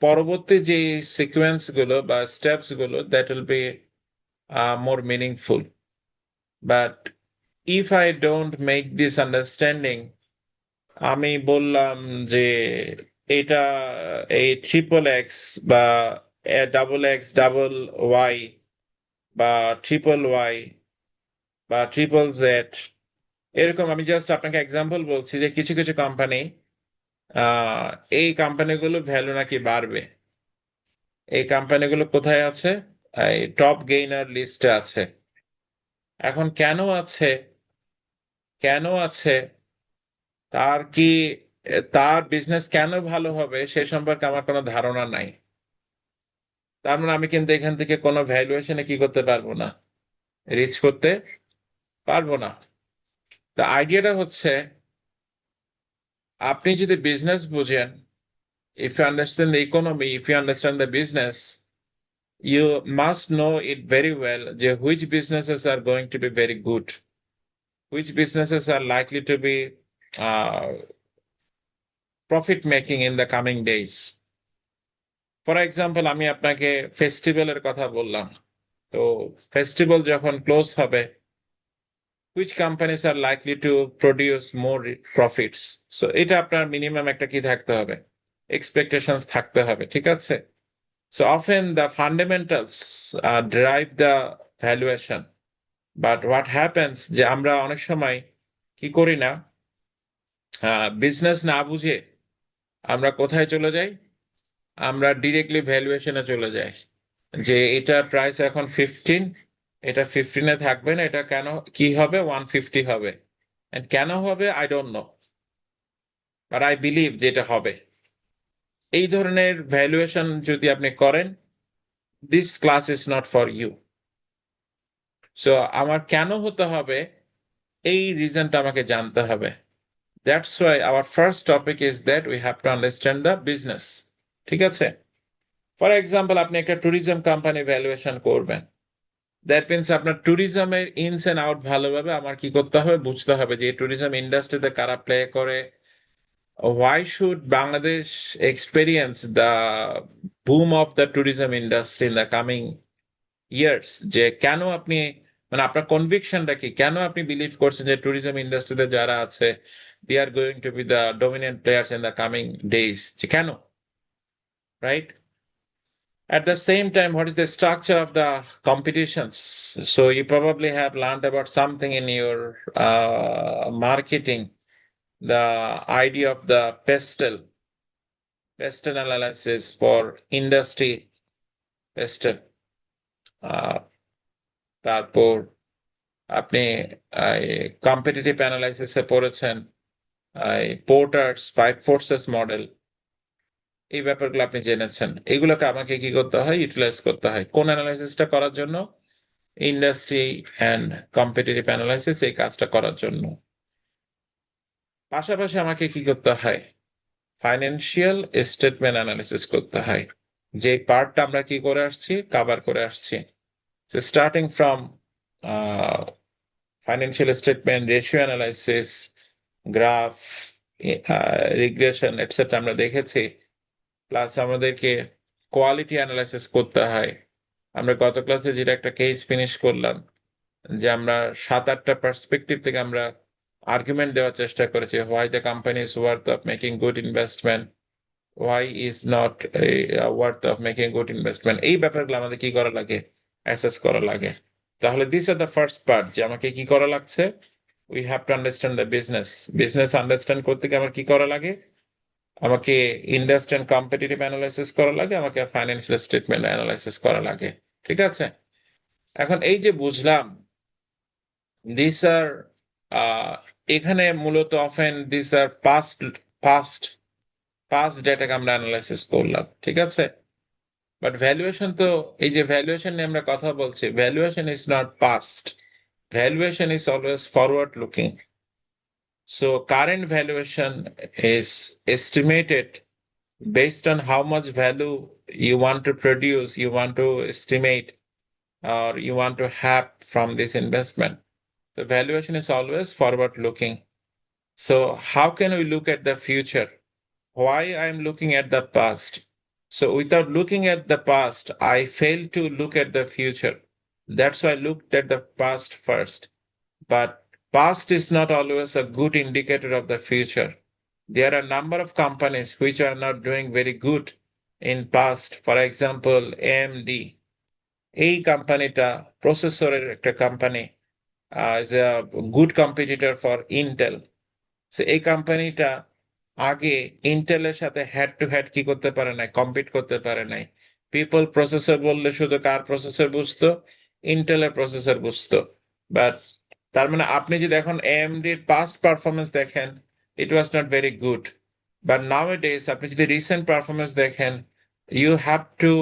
পরবর্তী যে সিকোয়েন্স গুলো বা স্টেপস গুলো, that will be more meaningful. But if I don't make this understanding, আমি বললাম যে এটা এই XXX বা XXY বা YY বা ZZZ, এরকম আমি জাস্ট আপনাকে এক্সাম্পল বলছি যে কিছু কিছু কোম্পানি আহ এই কোম্পানিগুলো ভ্যালু নাকি বাড়বে। এই কোম্পানিগুলো কোথায় আছে? এই টপ গেইনার লিস্টে আছে। এখন কেন আছে, কেন আছে, তার কি তার বিজনেস কেন ভালো হবে সে সম্পর্কে আমার কোনো ধারণা নাই। তার মানে আমি কিন্তু এখান থেকে কোনো ভ্যালুয়েশনে কি করতে পারবো না, রিচ করতে পারবো না। তো আইডিয়াটা হচ্ছে, আপনি যদি বিজনেস বুঝেন, if you understand the economy, if you understand the business, you must know it very well যে which businesses are going to be very good, which businesses are likely to be uh, profit making in the coming days. For example আমি আপনাকে ফেস্টিভ্যালের কথা বললাম, তো festival যখন close হবে, which companies are likely to produce more profits? So এটা আপনার minimum একটা কি থাকতে হবে, এক্সপেকটেশনস থাকতে হবে, ঠিক আছে? So often the fundamentals drive the valuation. But what happens যে আমরা অনেক সময় কি করি না, বিজনেস না বুঝে আমরা কোথায় চলে যাই, আমরা ডিরেক্টলি ভ্যালুয়েশনে চলে যাই যে এটা প্রাইস এখন 15, এটা 15-এ থাকবে না, এটা কেন, কি হবে, 150 হবে। And কেন হবে I don't know, but I believe যে এটা হবে। এই ধরনের ভ্যালুয়েশন যদি আপনি করেন, this class is not for you. So আমার কেন হতে হবে, এই রিজনটা আমাকে জানতে হবে। That's why our first topic is that we have to understand the business. ঠিক আছে? ফর এক্সাম্পল আপনি একটা ট্যুরিজম কোম্পানি ভ্যালুয়েশন করবেন, দ্যাট মিনস আপনার ট্যুরিজমের ইনস এন্ড আউট ভালোভাবে আমার কি করতে হবে, বুঝতে হবে যে ট্যুরিজম ইন্ডাস্ট্রিতে কারা প্লে করে। Why should Bangladesh experience the boom of the tourism industry in the coming years? যে কেন আপনি, মানে আপনার কনভিকশনটা কি, কেন আপনি বিলিভ করছেন যে ট্যুরিজম ইন্ডাস্ট্রিতে যারা আছে they are going to be the dominant players in the coming days, যে কেন, right? At the same time, what is the structure of the competitions? So you probably have learned about something in your marketing, the idea of the pestle analysis for industry pestle. তারপর আপনি competitive অ্যানালাইসিসে পড়েছেন পোর্টার্স 5 forces model, এই ব্যাপারগুলো আপনি জেনেছেন। এগুলোকে আমাকে কি করতে হয়, ইউটিলাইজ করতে হয় কোন অ্যানালাইসিসটা করার জন্য, ইন্ডাস্ট্রি অ্যান্ড কম্পিটিটিভ অ্যানালাইসিস, এই কাজটা করার জন্য। পাশাপাশি আমাকে কি করতে হয়, ফাইন্যান্সিয়াল স্টেটমেন্ট অ্যানালিসিস করতে হয়, যে পার্টটা আমরা কি করে আসছি, কাভার করে আসছি। Starting from financial statement, ratio analysis, graph, regression etcetera আমরা দেখেছি। প্লাস আমাদেরকে কোয়ালিটি অ্যানালাইসিস করতে হয়। আমরা গত ক্লাসে যেটা একটা কেস ফিনিশ করলাম, যে আমরা 7-8টা পার্সপেক্টিভ থেকে আমরা আর্গুমেন্ট দেওয়ার চেষ্টা করেছি, why the company is worth of making good investment, why is not worth of making good investment. এই ব্যাপারগুলো আমাদের কি করা লাগে, অ্যাসেস করা লাগে। তাহলে this are the first part, যে আমাকে কি করা লাগছে, we have to understand the business. Business understand করতে গিয়ে আমার কি করা লাগে, আমাকে ইন্ডাস্ট্রি অ্যান্ড কম্পিটিটিভ অ্যানালাইসিস করা লাগে, আমাকে ফাইন্যান্সিয়াল স্টেটমেন্ট অ্যানালাইসিস করা লাগে। ঠিক আছে? এখন এই যে বুঝলাম, দিস আর এখানে মূলত often this are past past ডেটাকে আমরা অ্যানালাইসিস করলাম, ঠিক আছে? বাট ভ্যালুয়েশন তো, এই যে ভ্যালুয়েশন নিয়ে আমরা কথা বলছি, valuation is not past, valuation is always forward looking. So current valuation is estimated based on how much value you want to produce, you want to estimate, or you want to have from this investment. The valuation is always forward looking. So how can we look at the future? Why I'm looking at the past? So without looking at the past, I fail to look at the future. That's why I looked at the past first. But past is not always a good indicator of the future. There are a number of companies which are not doing very good in past. For example, AMD. এই কোম্পানিটা প্রসেসরের একটা company, is a good competitor for Intel. So এই কোম্পানিটা আগে ইন্টেলের সাথে head to head কি করতে পারে নাই, কম্পিট করতে পারে নাই। পিপল প্রসেসর বললে শুধু কার প্রসেসর বুঝতো, ইন্টেলের প্রসেসর বুঝতো। বাট তার মানে আপনি যদি এখন এএমডি এর পাস্ট পারফরমেন্স দেখেন, it was not very good. But nowadays আপনি যদি রিসেন্ট পারফরমেন্স দেখেন, you have to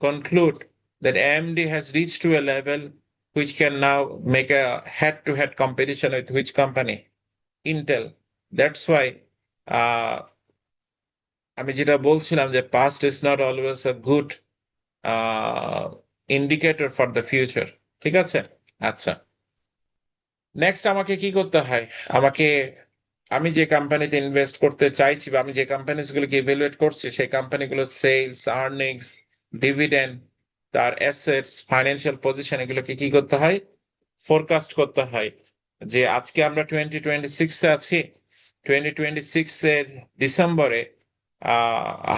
conclude that AMD has reached to a level which can now make a head-to-head competition with which company? Intel. That's why uh, আমি যেটা বলছিলাম যে past is not always a good indicator for the future. ঠিক আছে? আচ্ছা, next আমাকে কি করতে হয়? আমাকে, আমি যে কোম্পানিতে ইনভেস্ট করতে চাইছি বা আমি যে কোম্পানিজ গুলোকে ইভ্যালুয়েট করছি সেই কোম্পানিগুলোর সেলস, আর্নিংস, ডিভিডেন্ড, তার অ্যাসেটস, ফাইন্যান্সিয়াল পজিশন, এগুলোকে কি করতে হয়? ফোরকাস্ট করতে হয়। যে আজকে আমরা 2026 এ আছি, 2026 এর ডিসেম্বরে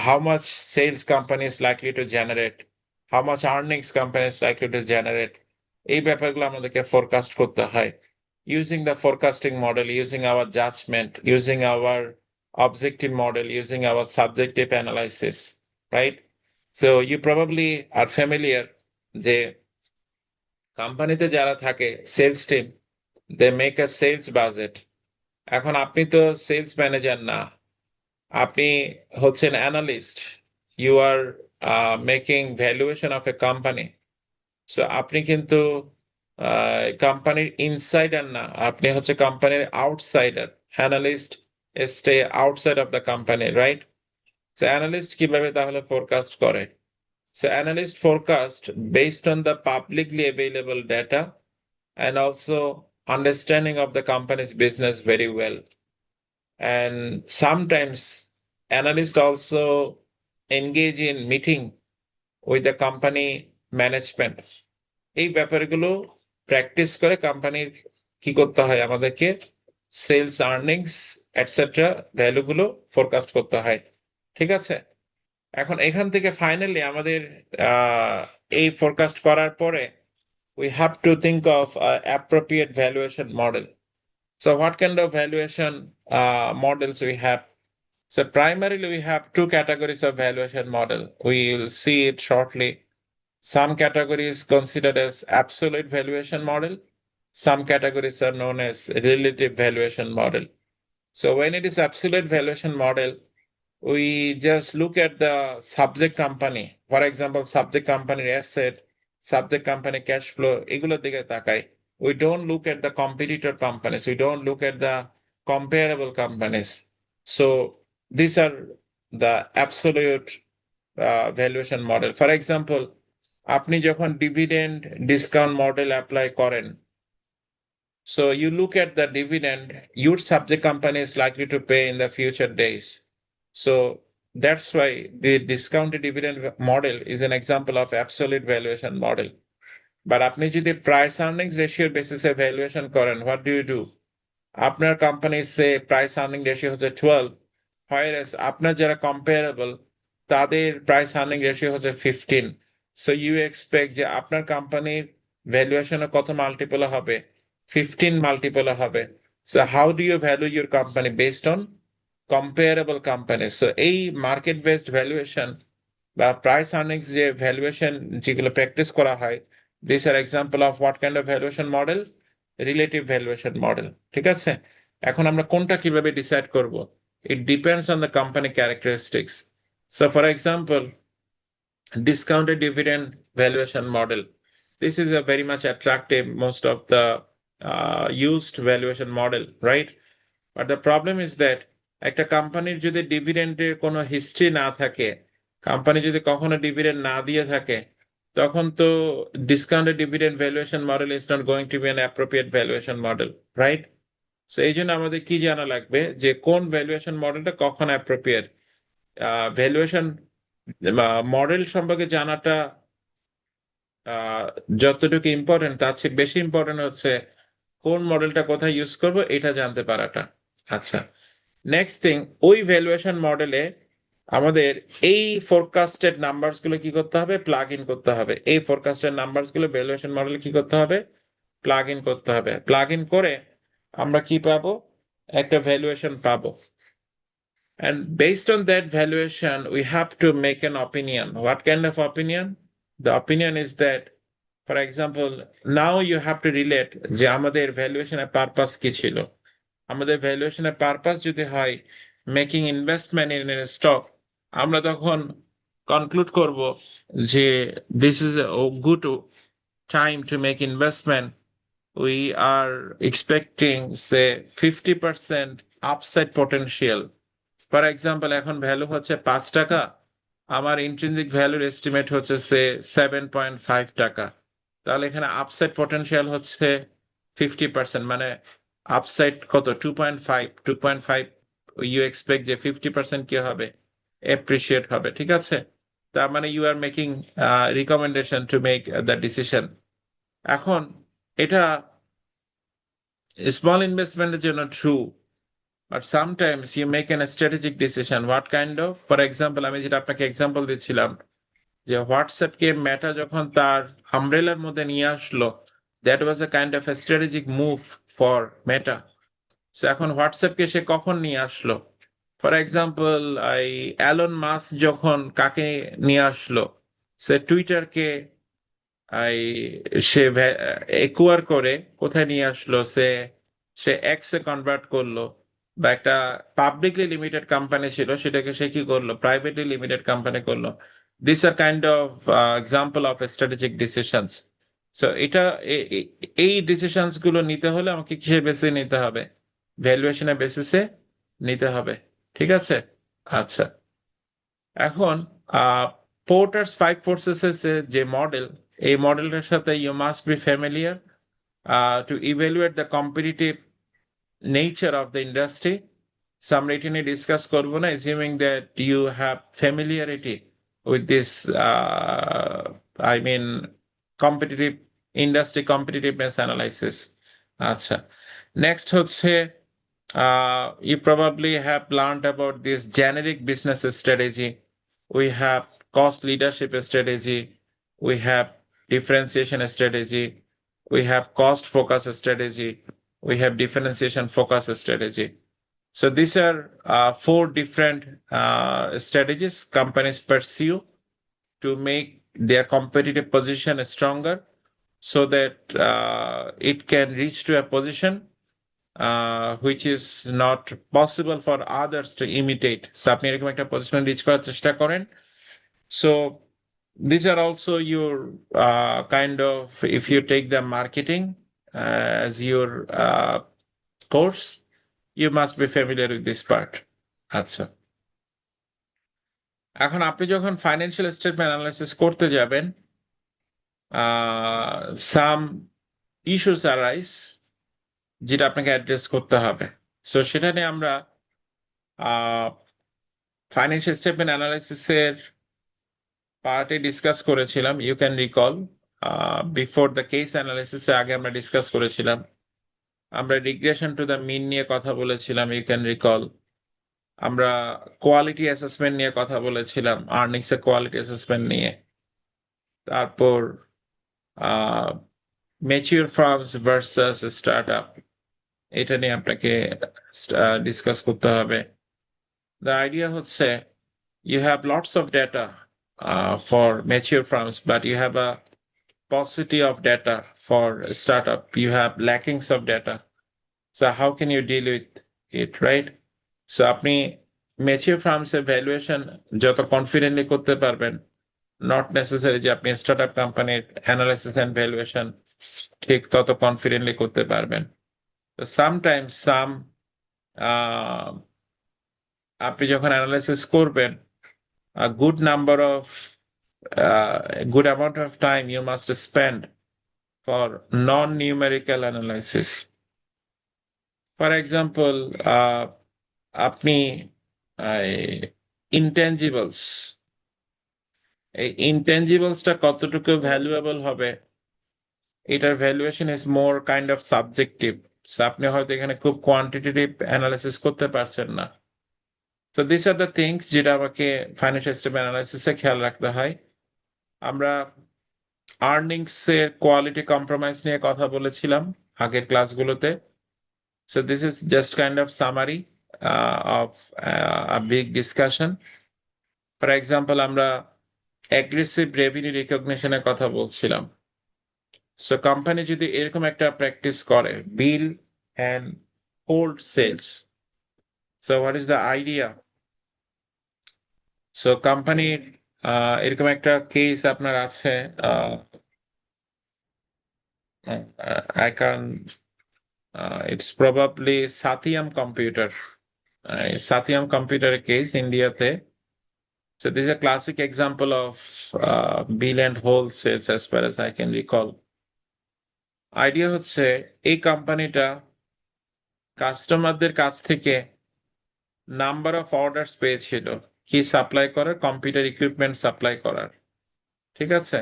how much sales company is likely to generate, how much earnings company is likely to generate, এই ব্যাপারগুলো আমাদেরকে ফোরকাস্ট করতে হয়। Using the forecasting model, using our judgment, using our objective model, using our subjective analysis, right? So you probably are familiar যে কোম্পানিতে যারা থাকে sales team, they make a sales budget. এখন আপনি তো সেলস ম্যানেজার না, আপনি হচ্ছেন analyst. You are making valuation of a company. So আপনি কিন্তু কোম্পানির ইনসাইডার না, আপনি হচ্ছে কোম্পানির outsider. Analyst stay outside of the company, right? So analyst কিভাবে তাহলে ফোরকাস্ট করে? So analyst forecast based on the publicly available data and also understanding of the company's business very well. And sometimes analysts also engage in meeting with the company management. এই ব্যাপারগুলো practice করে কোম্পানির কি করতে হয়? আমাদেরকে sales, earnings etcetera ভ্যালুগুলো forecast করতে হয়। ঠিক আছে, এখন এখান থেকে ফাইনালি আমাদের এই ফোরকাস্ট করার পরে we have to think of appropriate valuation model. So what kind of valuation models we have? So primarily we have two categories of valuation model. We will see it shortly. Some categories considered as absolute valuation model. Some categories are known as relative valuation model. So when it is absolute valuation model, we just look at the subject company. For example, subject company asset, subject company cash flow, এগুলোর দিকে তাকাই। We don't look at the competitor companies. We don't look at the comparable companies. So these are the absolute valuation model. For example, আপনি যখন dividend discount model apply করেন, so you look at the dividend your subject company is likely to pay in the future days. So that's why the discounted dividend model is an example of absolute valuation model. But আপনি যদি price earnings রেশিওর বেসিসে valuation করেন, what do you do? আপনার কোম্পানির সে price earning ratio হচ্ছে 12, whereas আপনার যারা comparable তাদের প্রাইস আর্নিং রেশিও হচ্ছে 15। সো ইউ এক্সপেক্ট যে আপনার কোম্পানির ভ্যালুয়েশনে কত মাল্টিপল হবে? 15 মাল্টিপল হবে। So how do you value your company? Based on comparable company. So এই মার্কেট বেসড ভ্যালুয়েশন বা প্রাইস আর্নিংস যে ভ্যালুয়েশন যেগুলো প্র্যাকটিস করা হয়, this are example of what kind of valuation model? Relative valuation model. ঠিক আছে, এখন আমরা কোনটা কিভাবে ডিসাইড করব? It depends on the company characteristics. So for example, discounted dividend valuation model, this is a very much attractive, most of the used valuation model, right? But the problem is that একটা কোম্পানির যদি ডিভিডেন্ডের কোনো history না থাকে, company যদি কখনো dividend না দিয়ে থাকে, তখন তো discounted dividend valuation model is not going to be an appropriate valuation model, right? So এই জন্য আমাদের কি জানা লাগবে যে কোন ভ্যালুয়েশন মডেলটা কখন অ্যাপ্রোপ্রিয়েট। ভ্যালুয়েশন মডেল সম্পর্কে জানাটা যতটুকু ইম্পর্টেন্ট তার চেয়ে বেশি ইম্পর্টেন্ট হচ্ছে কোন মডেলটা কোথায় ইউজ করব এটা জানতে পারাটা। আচ্ছা, নেক্সট থিং, ওই ভ্যালুয়েশন মডেলে আমাদের এই ফোরকাস্টেড নাম্বারস গুলো কি করতে হবে? প্লাগ ইন করতে হবে। এই ফোরকাস্টেড নাম্বারস গুলো ভ্যালুয়েশন মডেলে কি করতে হবে? প্লাগ ইন করতে হবে। প্লাগ ইন করে আমরা কি পাবো? একটা ভ্যালুয়েশন পাবো। And based on that valuation, we have to make an opinion. What kind of opinion? The opinion is that, for example, now you have to relate যে আমাদের ভ্যালুয়েশনের পারপাস কি ছিল। আমাদের ভ্যালুয়েশনের পারপাস যদি হয় making investment in a stock, আমরা তখন conclude করব যে this is a good time to make investment. We are expecting say 50% upside potential. For example, এখন ভ্যালু হচ্ছে 5 টাকা, আমার ইন্ট্রিনসিক ভ্যালুর এস্টিমেট হচ্ছে সে 7.5 টাকা। তাহলে এখানে আপসাইড পটেনশিয়াল হচ্ছে 50%, মানে আপসাইড কত? 2.5। 2.5 ইউ এক্সপেক্ট যে 50% কি হবে? এপ্রিসিয়েট হবে, ঠিক আছে? তার মানে you are making recommendation to make the decision. এখন এটা স্মল ইনভেস্টমেন্টের জন্য true, but sometimes you make a strategic decision. What kind of? For example, আমি যেটা আপনাকে এক্সাম্পল দিচ্ছিলাম যে হোয়াটসঅ্যাপকে মেটা যখন তার আমব্রেলার মধ্যে নিয়ে আসলো, that was a kind of A strategic move for meta. So এখন হোয়াটসঅ্যাপকে সে কখন নিয়ে আসলো? ফর এক্সাম্পল, এই অ্যালন মাস্ক যখন কাকে নিয়ে আসলো? সে টুইটারকে এই সে একুয়ার করে কোথায় নিয়ে আসলো? সে সে এক্স এ কনভার্ট করলো, বা একটা পাবলিকলি লিমিটেড কোম্পানি ছিল সেটাকে সে কি করলো? প্রাইভেটলি লিমিটেড কোম্পানি করলো। This R kind of example of strategic decisions. So এটা এই ডিসিশনস গুলো নিতে হলে আমাকে কিসের বেসিসে নিতে হবে? ভ্যালুয়েশনের বেসিসে নিতে হবে, ঠিক আছে? আচ্ছা, এখন পোর্টার্স 5 ফোর্সেস যে মডেল, এই মডেলটার সাথে you must be familiar to evaluate the competitive nature of the industry. So আমরা এটা নিয়ে ডিসকাস করবো না, assuming that you have familiarity with this I mean competitive industry competitiveness analysis. আচ্ছা, নেক্সট হচ্ছে you probably have learned about this generic business strategy. We have cost leadership strategy, we have differentiation strategy, we have cost focus strategy, we have differentiation focus strategy. So these are 4 different strategies companies pursue to make their competitive position stronger, so that it can reach to a position which is not possible for others to imitate. So আপনি এরকম একটা position rich করার চেষ্টা করেন। So these are also your kind of, if you take the marketing as your course, you must be familiar with this part. আচ্ছা, এখন আপনি যখন ফাইন্যান্সিয়াল স্টেটমেন্ট অ্যানালাইসিস করতে যাবেন, সাম ইস্যুস অ্যারাইজ যেটা আপনাকে অ্যাড্রেস করতে হবে। সো সেটা নিয়ে আমরা ফাইন্যান্সিয়াল স্টেটমেন্ট অ্যানালাইসিসের পার্টে ডিসকাস করেছিলাম। You can recall before the case analysis আগে আমরা ডিসকাস করেছিলাম। আমরা রিগ্রেশন টু দ্য মিন নিয়ে কথা বলেছিলাম, ইউ ক্যান রিকল। আমরা কোয়ালিটি অ্যাসেসমেন্ট নিয়ে কথা বলেছিলাম, আর্নিংস এর কোয়ালিটি অ্যাসেসমেন্ট নিয়ে। তারপর ম্যাচিউর ফার্মস ভার্সাস স্টার্টআপ, এটা নিয়ে আপনাকে ডিসকাস করতে হবে। দ্য আইডিয়া হচ্ছে you have lots of data for mature firms, but you have a paucity of data for startup. You have lackings of data. So how can you deal with it, right? So আপনি mature firms এর valuation যত confidently করতে পারবেন, not necessary যে আপনি startup company analysis and valuation ঠিক তত confidently করতে পারবেন। So sometimes আপনি যখন analysis করবেন, a good number of a good amount of time you must spend for non-numerical analysis. For example, আপনি intangibles, এই intangiblesটা কতটুকু ভ্যালুয়েবল হবে, এটার valuation is more kind of subjective. আপনি হয়তো এখানে খুব কোয়ান্টিটেটিভ অ্যানালাইসিস করতে পারছেন না। So these are the things যেটা আমাকে ফাইন্যান্সিয়াল স্টেটমেন্ট অ্যানালাইসিসে খেয়াল রাখতে হয়। আমরা আর্নিংস এর কোয়ালিটি কম্প্রোমাইজ নিয়ে কথা বলেছিলাম আগের ক্লাসগুলোতে। So this is just kind of summary. of a big discussion. For example, আমরা অ্যাগ্রেসিভ রেভিনিউ রিকগনিশনের কথা বলছিলাম। সো কোম্পানি যদি এরকম একটা প্র্যাকটিস করে, bill and hold sales, so what is the idea? So কোম্পানির এরকম একটা কেস আপনার আছে, I can its probably Satyam computer, Satyam কম্পিউটারের কেস ইন্ডিয়াতে। So this is a classic example of bill and wholesales as far as I can recall. Idea হচ্ছে, এই কোম্পানিটা কাস্টমারদের কাছ থেকে নাম্বার অফ অর্ডারস পেয়েছিল কি সাপ্লাই করার, কম্পিউটার ইকুইপমেন্ট সাপ্লাই করার, ঠিক আছে?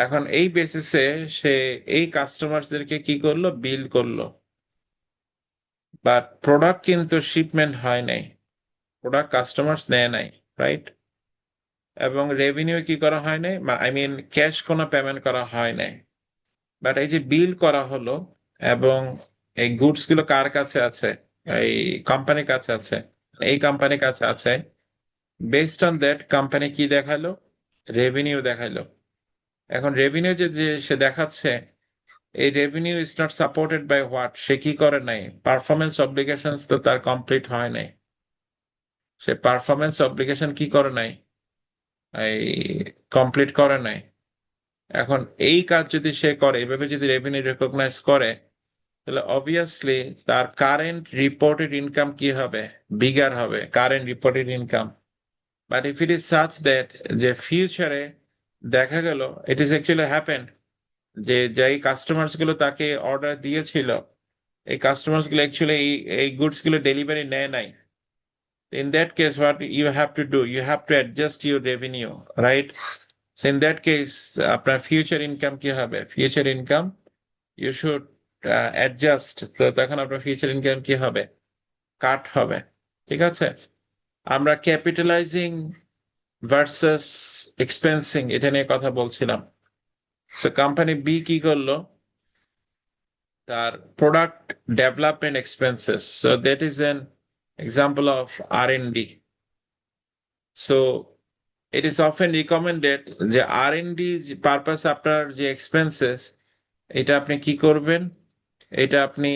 এখন এই বেসিসে সে এই কাস্টমারদেরকে কি করলো, বিল করলো, বাট প্রোডাক্ট কিন্তু শিপমেন্ট হয় নাই, প্রোডাক্ট কাস্টমার্স নেয় নাই, রাইট? এবং রেভিনিউ কি করা হয় নাই, আই মিন ক্যাশ কোনো পেমেন্ট করা হয় নাই। বাট এই যে বিল করা হলো, এবং এই গুডস গুলো কার কাছে আছে, এই কোম্পানির কাছে আছে, এই কোম্পানির কাছে আছে। বেসড অন দ্যাট কোম্পানি কি দেখালো, রেভিনিউ দেখালো। এখন রেভিনিউ যে যে সে দেখাচ্ছে, এই revenue is not supported by what, সে কি করে নাই, পারফরমেন্স অব্লিগেশন তো তার কমপ্লিট হয় নাই, সে পারফরমেন্স অব্লিগেশন কি করে নাই, এই কমপ্লিট করে নাই। এখন এই কাজ যদি সে করে, এভাবে যদি রেভিনিউ রেকগনাইজ করে, তাহলে অবভিয়াসলি তার কারেন্ট রিপোর্টেড ইনকাম কি হবে, বিগার হবে, current reported income. But if it is such that যে ফিউচারে দেখা গেল, ইট ইজ অ্যাকচুয়ালি হ্যাপেন্ড যে যেই কাস্টমার্স গুলো তাকে অর্ডার দিয়েছিল, এই কাস্টমার্স গুলো অ্যাকচুয়ালি এই গুডস গুলো ডেলিভারি নেয় নাই। In that case, what you have to do, you have to adjust your revenue, right? So in that case, আপনার ফিউচার ইনকাম কি হবে, future income you should adjust. তো তখন আপনার ফিউচার ইনকাম কি হবে, কাট হবে, ঠিক আছে? আমরা ক্যাপিটালাইজিং ভার্সেস এক্সপেন্সিং এটা নিয়ে কথা বলছিলাম। সো কোম্পানি বি কি করলো, তার product development expenses, so that is an example of R&D. So it is often recommended যে R&D পারপাস আপনার যে এক্সপেন্সেস, এটা আপনি কি করবেন, এটা আপনি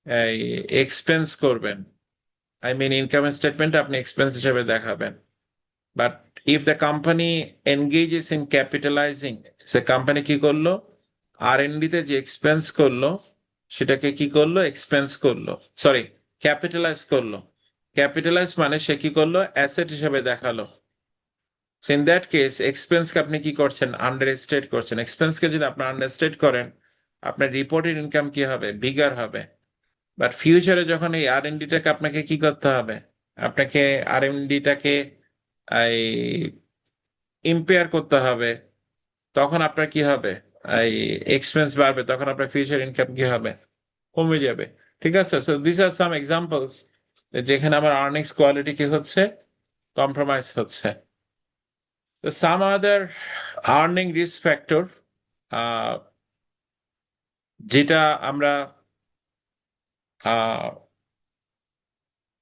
এই এক্সপেন্স করবেন, আই মিন ইনকাম স্টেটমেন্ট আপনি এক্সপেন্স হিসেবে দেখাবেন। But if the company engages in capitalising, সে কোম্পানি কি করলো, R&D তে যে এক্সপেন্স করলো সেটাকে কি করলো, এক্সপেন্স করলো, সরি ক্যাপিটালাইজ করলো। ক্যাপিটালাইজ মানে সে কি করলো, অ্যাসেট হিসেবে দেখালো। ইন দ্যাট কেস এক্সপেন্সকে আপনি কি করছেন, আন্ডারস্টেট করছেন। এক্সপেন্সকে যদি আপনি আন্ডারস্টেট করেন, আপনার রিপোর্টেড ইনকাম কি হবে, বিগার হবে। বাট ফিউচারে যখন এই R&Dটাকে আপনাকে কি করতে হবে, আপনাকে R&Dটাকে এই ইম্পেয়ার করতে হবে, তখন আপনার কি হবে, এই এক্সপেন্স বাড়বে, তখন আপনার ফিউচার ইনকাম কি হবে, কমে যাবে, ঠিক আছে? So this are some examples যেখানে আমার আর্নিংস কোয়ালিটি কি হচ্ছে, কম্প্রোমাইজ হচ্ছে। তো some other earning risk factor, যেটা আমরা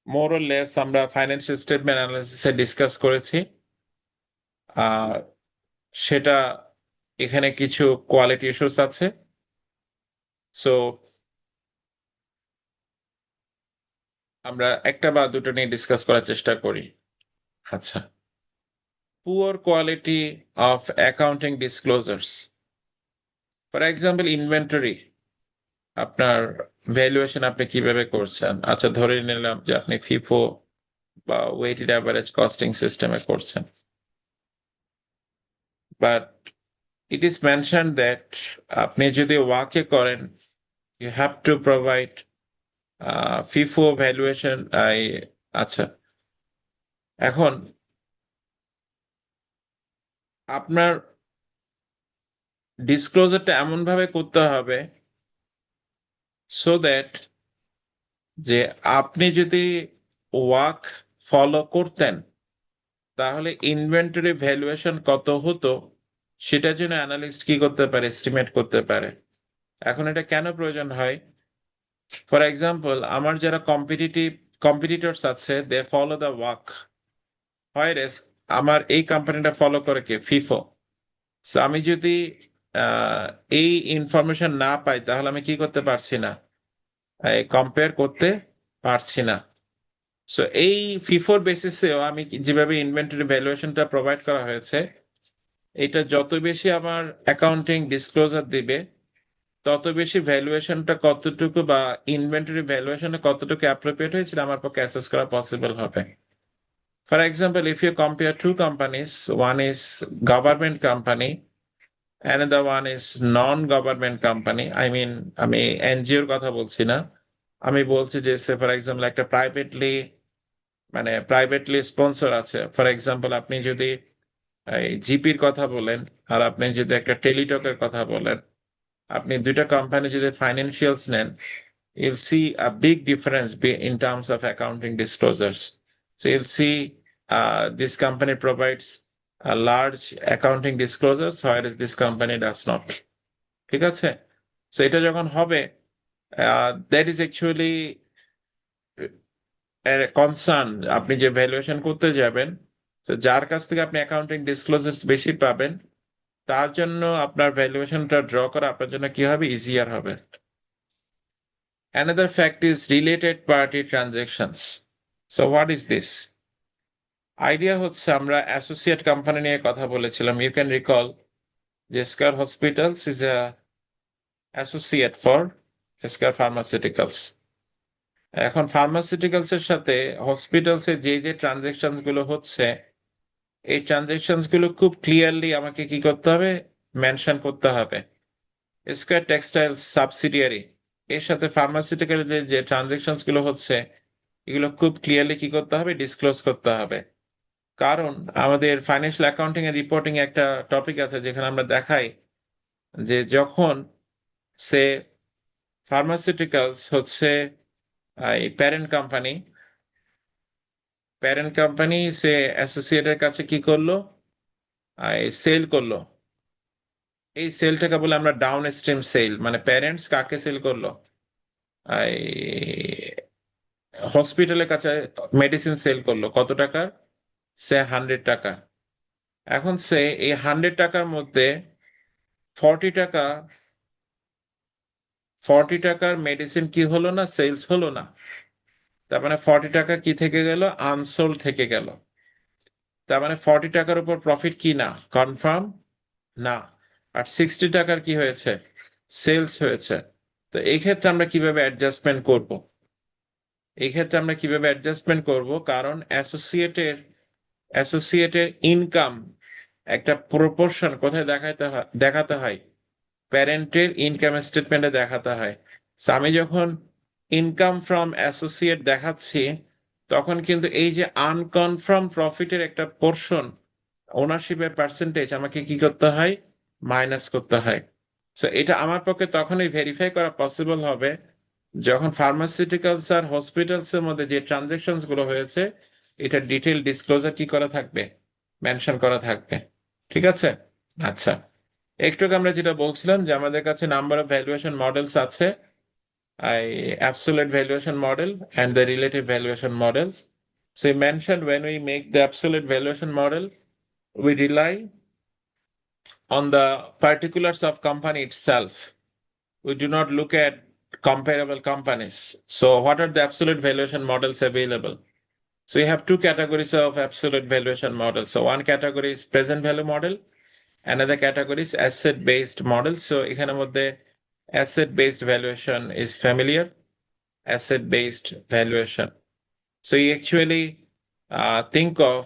মোর অর লেস আমরা ফাইন্যান্সিয়াল স্টেটমেন্ট অ্যানালিসিসে ডিসকাস করেছি। সেটা এখানে কিছু কোয়ালিটি ইস্যুস আছে। সো আমরা একটা বা দুটো নিয়ে ডিসকাস করার চেষ্টা করি। আচ্ছা, poor quality of accounting disclosures. For example, inventory আপনার ভ্যালুয়েশন আপনি কিভাবে করছেন? আচ্ছা, ধরে নিলাম যে আপনি ফিফো বা ওয়েটেড অ্যাভারেজ কস্টিং সিস্টেমে করছেন, but it is mention that আপনি যদি ওয়াকে করেন, you have to provide FIFO valuation. আচ্ছা, এখন আপনার ডিসক্লোজারটা এমন ভাবে করতে হবে সো দ্যাট যে আপনি যদি ওয়াক ফলো করতেন, তাহলে ইনভেন্টরি ভ্যালুয়েশন কত হতো সেটার জন্য অ্যানালিস্ট কি করতে পারে, এস্টিমেট করতে পারে। এখন এটা কেন প্রয়োজন হয়, ফর এক্সাম্পল আমার যারা কম্পিটিটরস আছে দে ফলো দ্য ওয়ার্ক, হোয়াইরেস আমার এই কোম্পানিটা ফলো করে কে ফিফো। So, আমি যদি আহ, এই ইনফরমেশন না পাই তাহলে আমি কি করতে পারছি না, কম্পেয়ার করতে পারছি না। সো এই ফিফোর বেসিসেও আমি যেভাবে ইনভেন্টরি ভ্যালুয়েশনটা প্রোভাইড করা হয়েছে, এটা যত বেশি আমার অ্যাকাউন্টিং ডিসক্লোজার দিবে তত বেশি ভ্যালুয়েশনটা কতটুকু বা ইনভেন্টরি ভ্যালুয়েশনে কতটুকু অ্যাপ্রোপ্রিয়েট হয়েছিল আমার পক্ষে অ্যাসেস করা পসিবল হবে। For example, if you compare two companies, one is government company, another one is non-government company. I mean, আমি এনজিওর কথা বলছি না, আমি বলছি যে ফর এক্সাম্পল একটা প্রাইভেটলি স্পন্সর আছে। ফর এক্সাম্পল আপনি যদি এই জিপির কথা বলেন আর আপনি যদি একটা টেলিটকের কথা বলেন, আপনি দুইটা কোম্পানি যদি ফাইন্যান্সিয়ালস নেন, you'll see a big difference in terms of accounting disclosures. So you'll see this company provides a large accounting disclosures, whereas this company does not. ঠিক আছে? So এটা যখন হবে, that is actually কনসার্ন। আপনি যে valuation করতে যাবেন, তো যার কাছ থেকে আপনি অ্যাকাউন্টিং ডিসক্লোজার্স বেশি পাবেন তার জন্য আপনার ভ্যালুয়েশনটা ড্র করা আপনার জন্য কি হবে, ইজিয়ার হবে। Another fact is related party transactions. So what is this? Idea হচ্ছে আমরা অ্যাসোসিয়েট কোম্পানি নিয়ে কথা বলেছিলাম। ইউ ক্যান রিকল যে scar hospitals is a associate for scar pharmaceuticals. এখন ফার্মাসিউটিক্যালস এর সাথে হসপিটালস এর যে ট্রানজেকশনস গুলো হচ্ছে, এই ট্রানজেকশনস গুলো খুব ক্লিয়ারলি আমাকে কি করতে হবে, মেনশন করতে হবে। স্কয়ার টেক্সটাইল সাবসিডিয়ারি এর সাথে ফার্মাসিউটিক্যাল যে ট্রানজেকশনস গুলো হচ্ছে, এগুলো খুব ক্লিয়ারলি কি করতে হবে, ডিসক্লোজ করতে হবে। কারণ আমাদের ফাইন্যান্সিয়াল অ্যাকাউন্টিং এর রিপোর্টিং একটা টপিক আছে যেখানে আমরা দেখাই যে যখন সে ফার্মাসিউটিক্যালস হচ্ছে এই প্যারেন্ট কোম্পানি সে অ্যাসোসিয়েটের কাছে কি করলো, সেল করলো। এই সেলটাকে বলে আমরা ডাউন স্ট্রিম সেল, মানে প্যারেন্টস কাকে সেল করলো, হসপিটালের কাছে মেডিসিন সেল করলো কত টাকা, সে 100 টাকা। এখন সে এই 100 টাকার মধ্যে 40 টাকা, 40 টাকার মেডিসিন কি হলো না, সেলস হলো না। তার মানে 40 টাকা কি থেকে গেল, আনসোল্ড থেকে গেল। তার মানে 40 টাকার উপর প্রফিট কি না, কনফার্ম না। আর 60 টাকার কি হয়েছে, সেলস হয়েছে। তো এই ক্ষেত্রে আমরা কিভাবে অ্যাডজাস্টমেন্ট করব, কারণ অ্যাসোসিয়েটের ইনকাম একটা প্রপোর্শন কোথায় দেখাতে হয়, প্যারেন্টের ইনকাম স্টেটমেন্টে দেখাতে হয়। So, আমি যখন ইনকাম ফ্রম অ্যাসোসিয়েট দেখাচ্ছি, তখন কিন্তু এই যে আনকনফার্ম প্রফিটের একটা পোর্শন, ওনারশিপের পার্সেন্টেজ আমাকে কি করতে হয়, মাইনাস করতে হয়। সো এটা আমার পক্ষে তখনই ভেরিফাই করা পসিবল হবে যখন ফার্মাসিউটিক্যালস আর হসপিটালস এর মধ্যে যে ট্রানজেকশনস গুলো হয়েছে, এটা ডিটেল ডিসক্লোজার কি করা থাকবে, মেনশন করা থাকবে। ঠিক আছে? আচ্ছা, একটু আগে আমরা যেটা বলছিলাম যে আমাদের কাছে নাম্বার অফ ভ্যালুয়েশন মডেলস আছে, absolute valuation model and the relative valuation model. So you mentioned when we make the absolute valuation model, we rely on the particulars of company itself. We do not look at comparable companies. So what are the absolute valuation models available? So you have two categories of absolute valuation models. So one category is present value model, another category is asset based model. So এখানের মধ্যে asset based valuation is familiar, asset based valuation. So you actually think of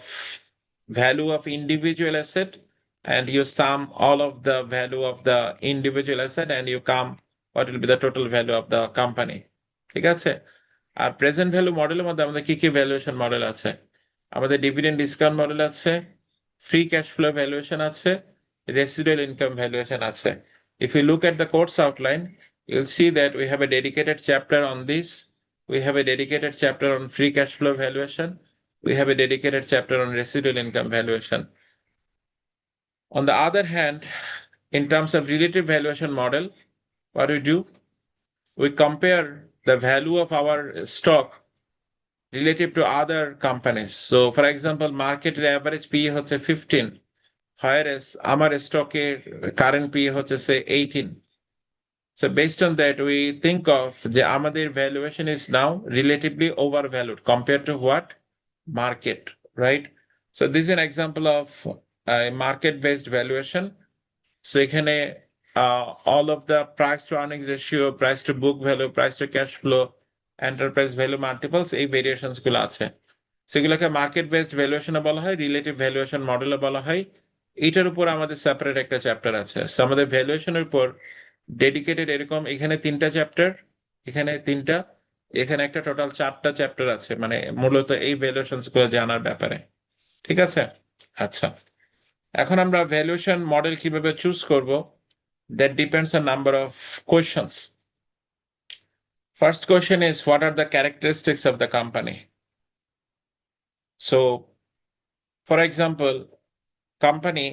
value of individual asset and you sum all of the value of the individual asset and you come what will be the total value of the company. ঠিক আছে? আর present value মডেলের মধ্যে আমাদের কি কি valuation model আছে, আমাদের dividend discount model আছে, ফ্রি ক্যাশ ফ্লো ভ্যালুয়েশন আছে, রেসিডুয়াল ইনকাম ভ্যালুয়েশন আছে। If you look at the course outline, you'll see that we have a dedicated chapter on this. We have a dedicated chapter on free cash flow valuation. We have a dedicated chapter on residual income valuation. On the other hand, in terms of relative valuation model, what we do, we compare the value of our stock relative to other companies. So, for example, market average PE হচ্ছে 15, whereas আমার স্টকের current PE হচ্ছে say 18. So based on that, we think of যে আমাদের valuation is now relatively overvalued compared to what? Market, right? So this is an example of a market-based valuation. So এখানে all of the price to earnings ratio, price to book value, price to cash flow, enterprise value multiples, এই variations গুলো আছে। সেগুলোকে market based valuation বলা হয়, relative valuation মডেলও বলা হয়। এটার উপর আমাদের সেপারেট একটা চ্যাপ্টার আছে। So আমাদের ভ্যালুয়েশনের উপর ডেডিকেটেড এরকম এখানে 3টা চ্যাপ্টার, এখানে 3টা, এখানে একটা, টোটাল 4টা চ্যাপ্টার আছে, মানে মূলত এই ভ্যালুয়েশনস গুলো জানার ব্যাপারে। ঠিক আছে? আচ্ছা, এখন আমরা ভ্যালুয়েশন মডেল কিভাবে চুজ করব, that depends on number of questions. First question is what are the characteristics of the company. So for example, company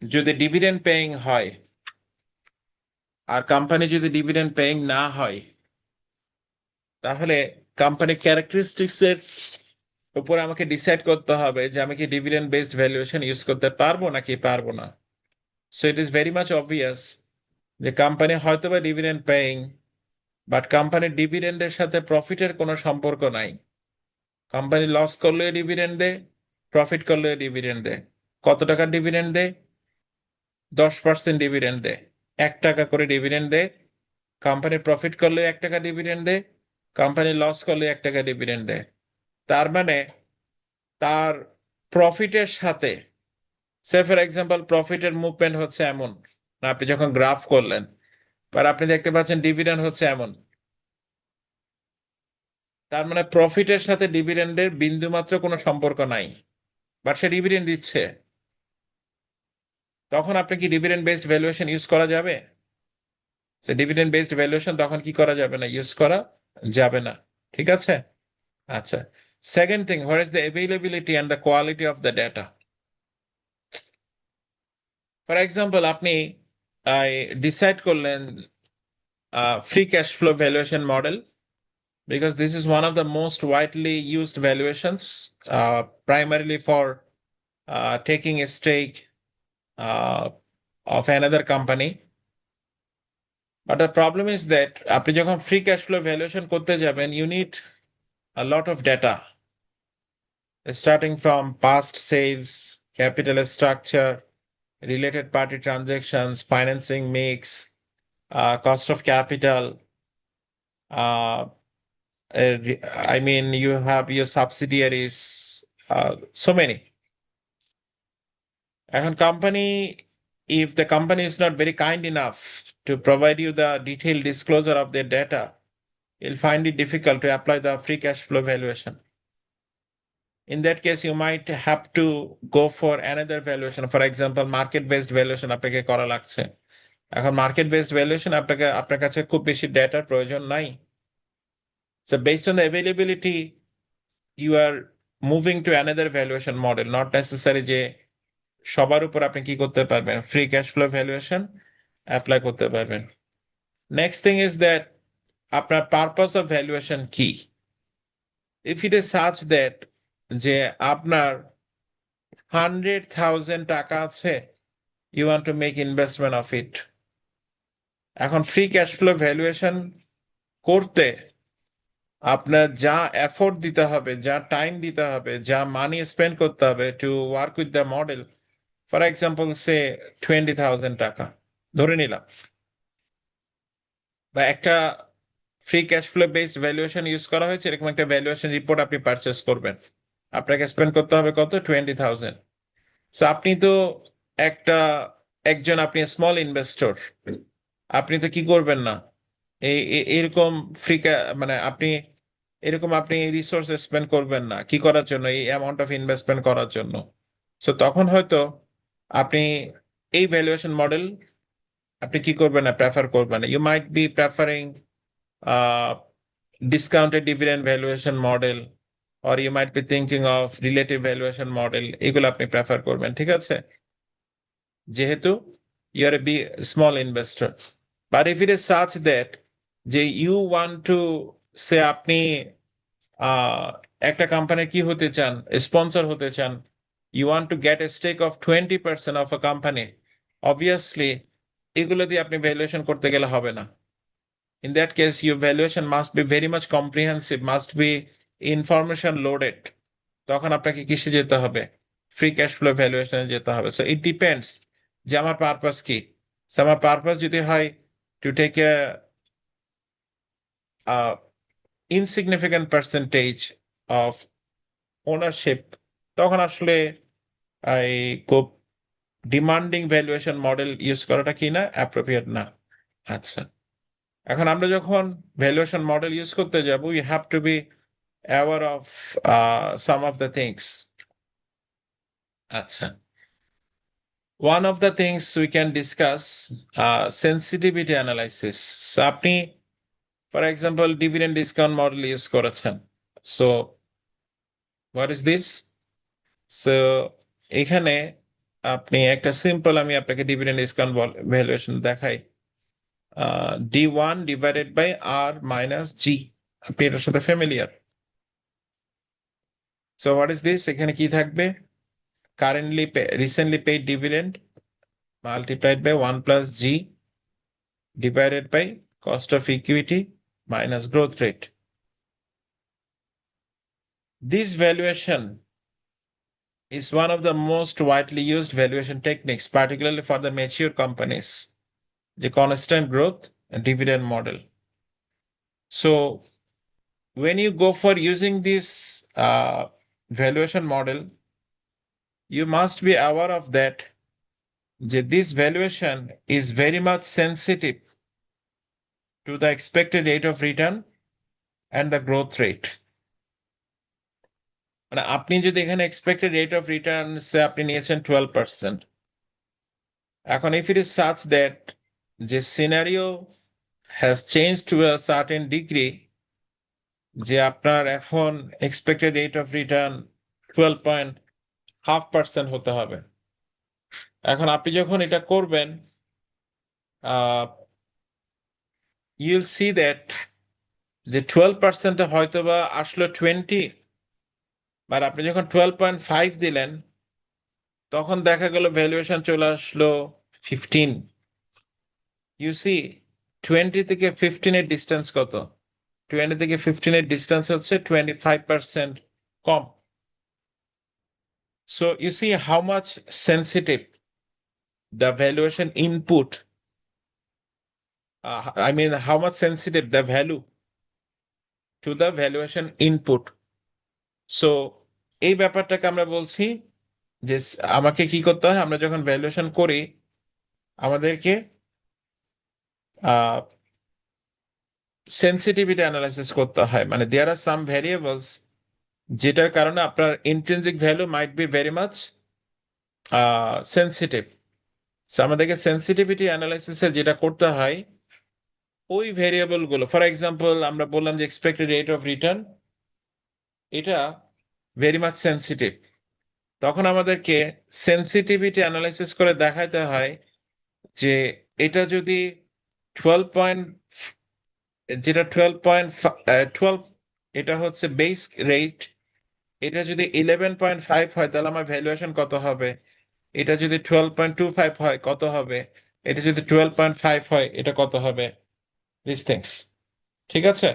যদি ডিভিডেন্ড পেইং হয় আর কোম্পানি যদি ডিভিডেন্ড পেইং না হয়, তাহলে কোম্পানির ক্যারেক্টারিস্টিক্স এর উপর আমাকে ডিসাইড করতে হবে যে আমি কি ডিভিডেন্ড বেসড ভ্যালুয়েশন ইউজ করতে পারবো নাকি পারবো না। So it is very much obvious যে কোম্পানি হয়তো বা ডিভিডেন্ড পেইং, বাট কোম্পানির ডিভিডেন্ডের সাথে প্রফিটের কোনো সম্পর্ক নাই। কোম্পানি লস করলে ডিভিডেন্ড দেয়, প্রফিট করলে ডিভিডেন্ড দেয়। কত টাকার ডিভিডেন্ড দেয়? 10% ডিভিডেন্ড দেয়, 1 টাকা করে ডিভিডেন্ড দেয়। কোম্পানি প্রফিট করলে 1 টাকা ডিভিডেন্ড দেয়, কোম্পানি লস করলে 1 টাকা ডিভিডেন্ড দেয়। তার মানে তার প্রফিটের সাথে, সে ফর এক্সাম্পল প্রফিটের মুভমেন্ট হচ্ছে এমন, আপনি যখন গ্রাফ করলেন, আর আপনি দেখতে পাচ্ছেন ডিভিডেন্ড হচ্ছে এমন, তার মানে প্রফিটের সাথে ডিভিডেন্ডের বিন্দুমাত্র কোনো সম্পর্ক নাই, বাট সে ডিভিডেন্ড দিচ্ছে। তখন আপনি কি ডিভিডেন্ড বেসড ভ্যালুয়েশন ইউজ করা যাবে? ডিভিডেন্ড বেসড ভ্যালুয়েশন তখন কি করা যাবে না, ইউজ করা যাবে না। ঠিক আছে? আচ্ছা, second thing, what is the availability and the quality of the data. For example, আপনি ডিসাইড করলেন free cash flow valuation model, because this is one of the most widely used valuations, primarily for taking a stake of another company. But the problem is that আপনি যখন free cash flow valuation করতে যাবেন, you need a lot of data, starting from past sales, capital structure, related party transactions, financing mix, cost of capital, I mean, you have your subsidiaries, so many. এখন company, if the company is not very kind enough to provide you the detailed disclosure of their data, you'll find it difficult to apply the free cash flow valuation. In that case, you might have to go for another valuation. For example, market-based valuation আপনাকে করা লাগছে। এখন market-based valuation আপনার কাছে খুব বেশি ডেটার প্রয়োজন নাই। So based on the availability, you are moving to another valuation model, not necessary যে সবার উপর আপনি কি করতে পারবেন, free cash flow valuation apply করতে পারবেন। নেক্সট থিং ইজ দ্যাট আপনার পারপাস অফ ভ্যালুয়েশন কি। If it is such that যে আপনার 100,000 টাকা আছে, you want to make investment of it. এখন ফ্রি ক্যাশ ফ্লো ভ্যালুয়েশন করতে আপনার যা এফোর্ট দিতে হবে, যা টাইম দিতে হবে, যা মানি স্পেন্ড করতে হবে to work with the model, for example say 20,000 টাকা ধরে নিলাম, বা একটা free cash flow based valuation use করা হয়েছে, এরকম একটা ভ্যালুয়েশন রিপোর্ট আপনি পারচেস করবেন, আপনাকে স্পেন্ড করতে হবে কত, 20,000। সো আপনি তো একজন আপনি স্মল ইনভেস্টর, আপনি তো কি করবেন না, এরকম মানে আপনি রিসোর্স স্পেন্ড করবেন না কি করার জন্য, এই অ্যামাউন্ট অফ ইনভেস্টমেন্ট করার জন্য। সো তখন হয়তো আপনি এই ভ্যালুয়েশন মডেল আপনি কি করবেন না, প্রেফার করবেন না। You might be preferring discounted dividend valuation model, or you might be thinking of relative valuation model, এগুলো আপনি প্রেফার করবেন। ঠিক আছে? যেহেতু you are a small investor. But if it is such that যে you want to say আপনি একটা কোম্পানির কি হতে চান, স্পন্সর হতে চান, you want to get a stake of 20% of a company, obviously এগুলো দিয়ে আপনি ভ্যালুয়েশন করতে গেলে হবে না। In that case, your valuation must be very much comprehensive, must be information loaded. তখন আপনাকে কিসে যেতে হবে? ফ্রি ক্যাশ ফ্লো ভ্যালুয়েশনে যেতে হবে। সো ইট ডিপেন্ডস যে আমার পারপাস কি। সো আমার পারপাস যদি হয় to take a insignificant percentage of ownership, তখন আসলে এই খুব ডিমান্ডিং ভ্যালুয়েশন মডেল ইউজ করাটা কি না, অ্যাপ্রোপ্রিয়েট না। আচ্ছা, এখন আমরা যখন ভ্যালুয়েশন মডেল ইউজ করতে যাব, you have to be aware of some of the things. আচ্ছা, one of the things we can discuss sensitivity analysis. So আপনি for example dividend discount model use করেছেন। So what is this? So এখানে আপনি একটা simple, আমি আপনাকে dividend discount valuation দেখাই, D1 divided by R minus G, আপনি এটার সাথে familiar. So what is this? এখানে কি থাকবে? recently paid dividend multiplied by 1 plus G divided by cost of equity minus growth rate. This valuation is one of the most widely used valuation techniques, particularly for the mature companies, the constant growth and dividend model. So when you go for using this valuation model, you must be aware of that this valuation is very much sensitive to the expected rate of return and the growth rate. মানে আপনি যদি এখানে expected rate of return সে আপনি নিয়েছেন 12%, এখন if it is such that যে scenario has changed to a certain degree, যে আপনার এখন এক্সপেক্টেড রেট অফ রিটার্ন 12.5% হতে হবে। এখন আপনি যখন এটা করবেন, you'll see that যে 12% হয়তো বা আসলো 20, বাট আপনি যখন 12.5 দিলেন তখন দেখা গেল ভ্যালুয়েশন চলে আসলো 15। ইউ সি 20 থেকে 15 এর ডিস্টেন্স কত? 20 থেকে 15 এর ডিস্টেন্স হচ্ছে 25% কম। So you see how much sensitive the valuation input, I mean how much sensitive the value to the valuation input. So এই ব্যাপারটাকে আমরা বলছি যে আমাকে কি করতে হয়, আমরা যখন ভ্যালুয়েশন করি আমাদেরকে সেন্সিটিভিটি অ্যানালাইসিস করতে হয়। মানে দেয়ার আর সাম ভ্যারিয়েবলস যেটার কারণে আপনার intrinsic value might be very much sensitive. So আমাদেরকে সেন্সিটিভিটি অ্যানালাইসিসে যেটা করতে হয়, ওই ভেরিয়েবল গুলো, ফর এক্সাম্পল আমরা বললাম যে এক্সপেক্টেড রেট অফ রিটার্ন, এটা ভেরি মাচ সেন্সিটিভ, তখন আমাদেরকে সেন্সিটিভিটি অ্যানালাইসিস করে দেখাতে হয় যে এটা যদি 12 যেটা 12 এটা হচ্ছে বেস রেট, এটা যদি 11.5 হয় তাহলে আমার ভ্যালুয়েশন কত হবে, এটা যদি 12.25 হয় কত হবে, এটা যদি 12.5 হয় এটা কত হবে, দিস থিংস। ঠিক আছে?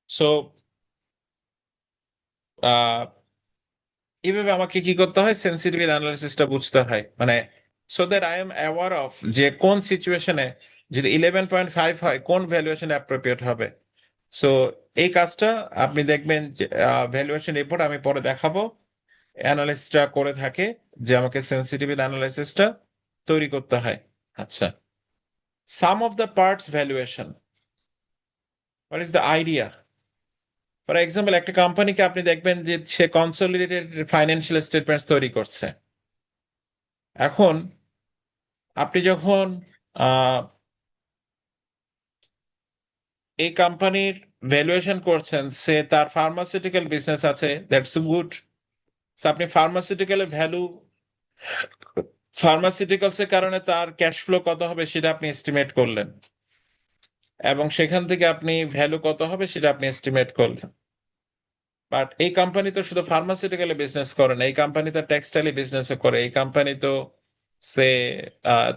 সো এইভাবে আমাকে কি করতে হয়, সেন্সিটিভিটি অ্যানালাইসিসটা বুঝতে হয়, মানে so that I am aware of যে কোন সিচুয়েশনে যদি 11.5 হয় কোন ভ্যালুয়েশন অ্যাপ্রোপ্রিয়েট হবে। সো এই কাজটা আপনি দেখবেন যে ভ্যালুয়েশন রিপোর্ট আমি পরে দেখাবো, অ্যানালিস্টরা করে থাকে যে আমাকে সেন্সিটিভিটি অ্যানালাইসিসটা তৈরি করতে হয়। আচ্ছা, sum of the parts valuation, what is the idea? For example একটা কোম্পানিকে আপনি দেখবেন যে সে কনসলিডেটেড ফাইন্যান্সিয়াল স্টেটমেন্টস তৈরি করছে। এখন আপনি যখন এই কোম্পানির ভ্যালুয়েশন করছেন, সে তার ফার্মাসিউটিক্যাল বিজনেস আছে, দ্যাটস গুড। আপনি ফার্মাসিউটিক্যালের ভ্যালু ফার্মাসিউটিক্যালস এর কারণে তার ক্যাশ ফ্লো কত হবে সেটা আপনি এস্টিমেট করলেন, এবং সেখান থেকে আপনি ভ্যালু কত হবে সেটা আপনি এস্টিমেট করলেন। বাট এই কোম্পানি তো শুধু ফার্মাসিউটিক্যালে বিজনেস করে না, এই কোম্পানি তো টেক্সটাইলে বিজনেস করে, এই কোম্পানি তো সে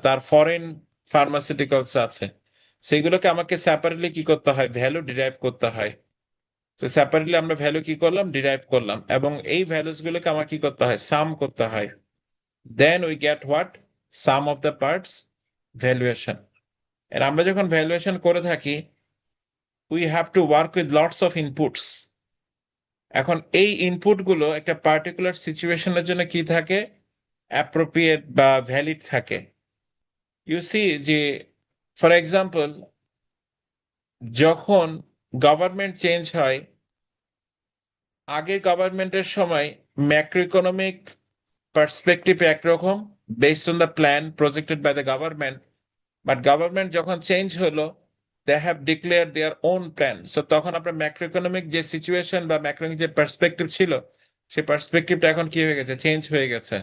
তার ফরেন ফার্মাসিউটিক্যালস আছে, সেগুলোকে আমাকে সেপারেটলি কি করতে হয়, ভ্যালু ডিরাইভ করতে হয়। তো সেপারেটলি আমরা ভ্যালু কি করলাম, ডিরাইভ করলাম, এবং এই ভ্যালুস গুলোকে আমার কি করতে হয়, সাম করতে হয়। Then we get what, sum of the parts valuation. আর আমরা যখন ভ্যালুয়েশন করে থাকি, we have to work with lots of inputs. এখন এই ইনপুট গুলো একটা পার্টিকুলার সিচুয়েশনের জন্য কি থাকে, অ্যাপ্রোপ্রিয়েট বা ভ্যালিড থাকে। ইউ সি যে ফর এক্সাম্পল, যখন গভর্নমেন্ট চেঞ্জ হয়, আগের গভর্নমেন্টের সময় ম্যাক্রো ইকোনমিক পার্সপেক্টিভ একরকম, based on the plan projected by the government, but government যখন চেঞ্জ হলো, they have declare their own plan. So তখন আপনার ম্যাক্রো ইকোনমিক যে সিচুয়েশন বা ম্যাক্রো যে পার্সপেক্টিভ ছিল, সেই পার্সপেক্টিভটা এখন কি হয়ে গেছে, চেঞ্জ হয়ে গেছে।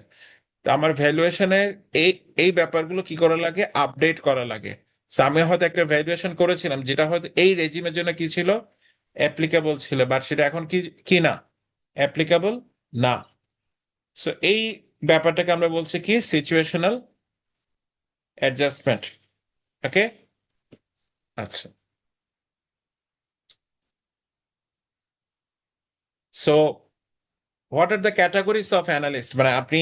তো আমার ভ্যালুয়েশনে এই এই ব্যাপারগুলো কি করা লাগে, আপডেট করা লাগে। So আমি হয়তো একটা ভ্যালুয়েশন করেছিলাম যেটা হয়তো এই রেজিমের জন্য কি ছিল, অ্যাপ্লিকেবল ছিল, বাট সেটা এখন কি কি না, অ্যাপ্লিকেবল না। সো এই ব্যাপারটাকে আমরা বলছি কি, সিচুয়েশনাল অ্যাডজাস্টমেন্ট। ওকে, আচ্ছা। So what are the categories of analyst, মানে আপনি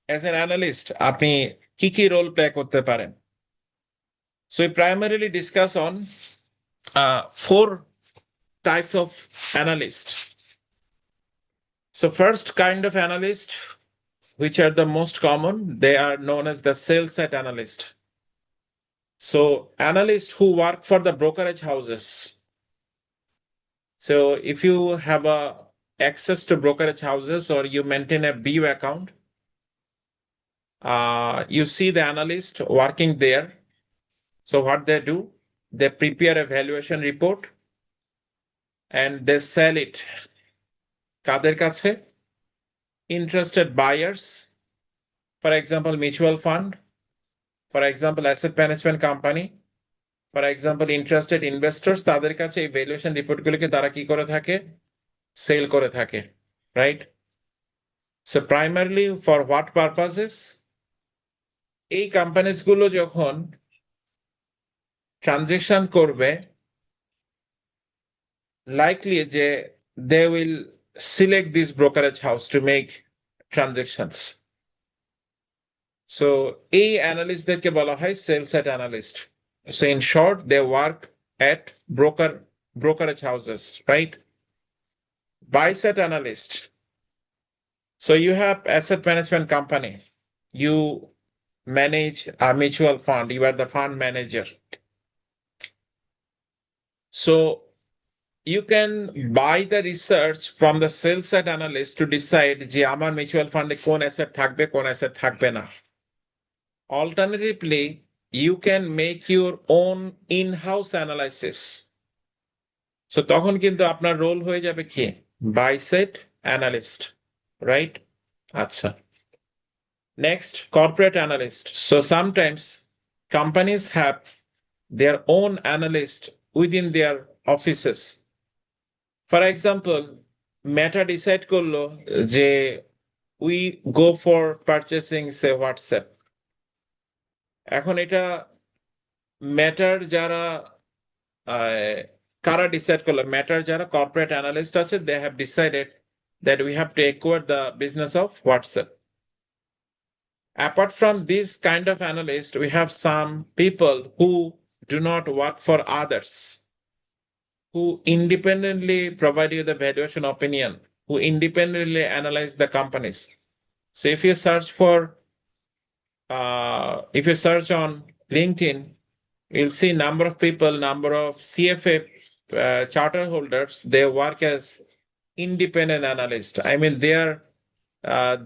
অ্যাজ এন অ্যানালিস্ট আপনি কি কি রোল প্লে করতে পারেন। So we primarily discuss on four types of analyst. So first kind of analyst, which are the most common, they are known as the sell side analyst. So analysts who work for the brokerage houses. So if you have access to brokerage houses or you maintain a BU account, you see the analyst working there. So what they do, they prepare a valuation report and they sell it কাদের কাছে, interested buyers, for example mutual fund, for example asset management company, for example interested investors, তাদের কাছে এই valuation রিপোর্টগুলোকে তারা কি করে থাকে, sell করে থাকে, right. So প্রাইমারলি for what purposes, এই কোম্পানিজ গুলো যখন ট্রানজেকশন করবে, likely যে they will select this brokerage house to make transactions. So এই অ্যানালিস্টদেরকে বলা হয় sell side analyst. So in short, they work at brokerage houses, right? Buy side analyst. So you have asset management company. You manage a mutual fund. You are the fund manager. So you can buy the research from the sell side analyst to decide যে আমার mutual ফান্ডে কোন asset থাকবে, কোন asset থাকবে না। Alternatively, you can make your own in-house analysis. So তখন কিন্তু আপনার রোল হয়ে যাবে কি, বাই সাইড অ্যানালিস্ট, রাইট। আচ্ছা, next corporate analyst. So sometimes companies have their own analyst within their offices. For example, meta decide করলো যে we go for purchasing say WhatsApp. এখন এটা মেটার যারা কারা ডিসাইড করলো, মেটার যারা কর্পোরেট অ্যানালিস্ট আছে, they have decided that we have to acquire the business of WhatsApp. Apart from this kind of analyst, we have some people who do not work for others, who independently provide you the valuation opinion, who independently analyze the companies. So if you search on LinkedIn, you'll see number of people, number of CFA charter holders, they work as independent analysts. I mean,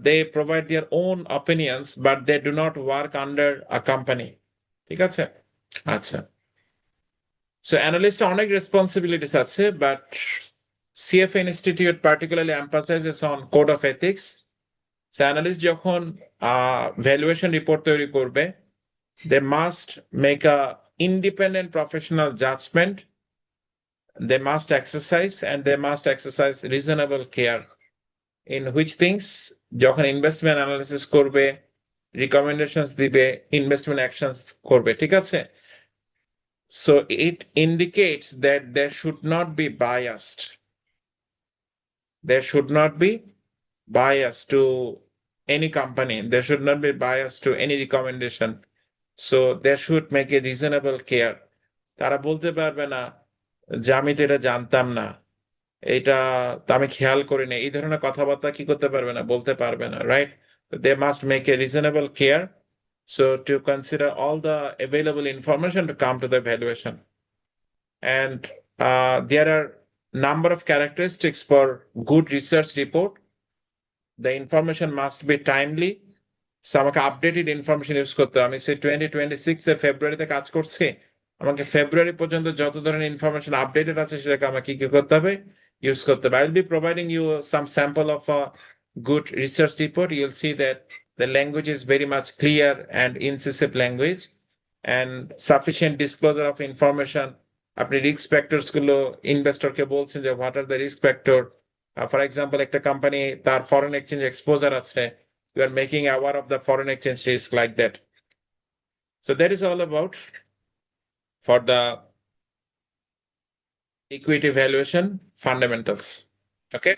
they provide their own opinions, but they do not work under a company. ঠিক আছে, আচ্ছা। So analyst অনেক responsibilities আছে, but CFA Institute particularly emphasizes on code of ethics. So analyst যখন valuation report তৈরি করবে, they must make a independent professional judgment, they must exercise reasonable care in which things যখন investment analysis করবে, recommendations দিবে, investment actions করবে, ঠিক আছে? So it indicates that there should not be biased. There should not be bias to any company. There should not be bias to any recommendation. So they should make a reasonable care. তারা বলতে পারবে না যে আমি তো এটা জানতাম না, এটা তো আমি খেয়াল করি না, এই ধরনের কথাবার্তা কি করতে পারবে না, বলতে পারবে না, right? They must make a reasonable care, so to consider all the available information to come to the valuation. And there are number of characteristics for good research report. The information must be timely. So আমাকে updated information use করতে হবে। আমি সেই 2026 এ ফেব্রুয়ারিতে কাজ করছি, আমাকে ফেব্রুয়ারি পর্যন্ত যত ধরনের ইনফরমেশন আপডেটেড আছে সেটাকে আমাকে কি করতে হবে, ইউজ করতে হবে। I will be providing you some sample of a good research report. You'll see that the language is very much clear and incisive language and sufficient disclosure of information. আপনি risk factors গুলো ইনভেস্টরকে বলছেন যে what are the risk factor. For example, একটা company তার foreign exchange exposure আছে, you are making aware of the foreign exchange risk, like that. So that is all about for the equity valuation fundamentals. Okay.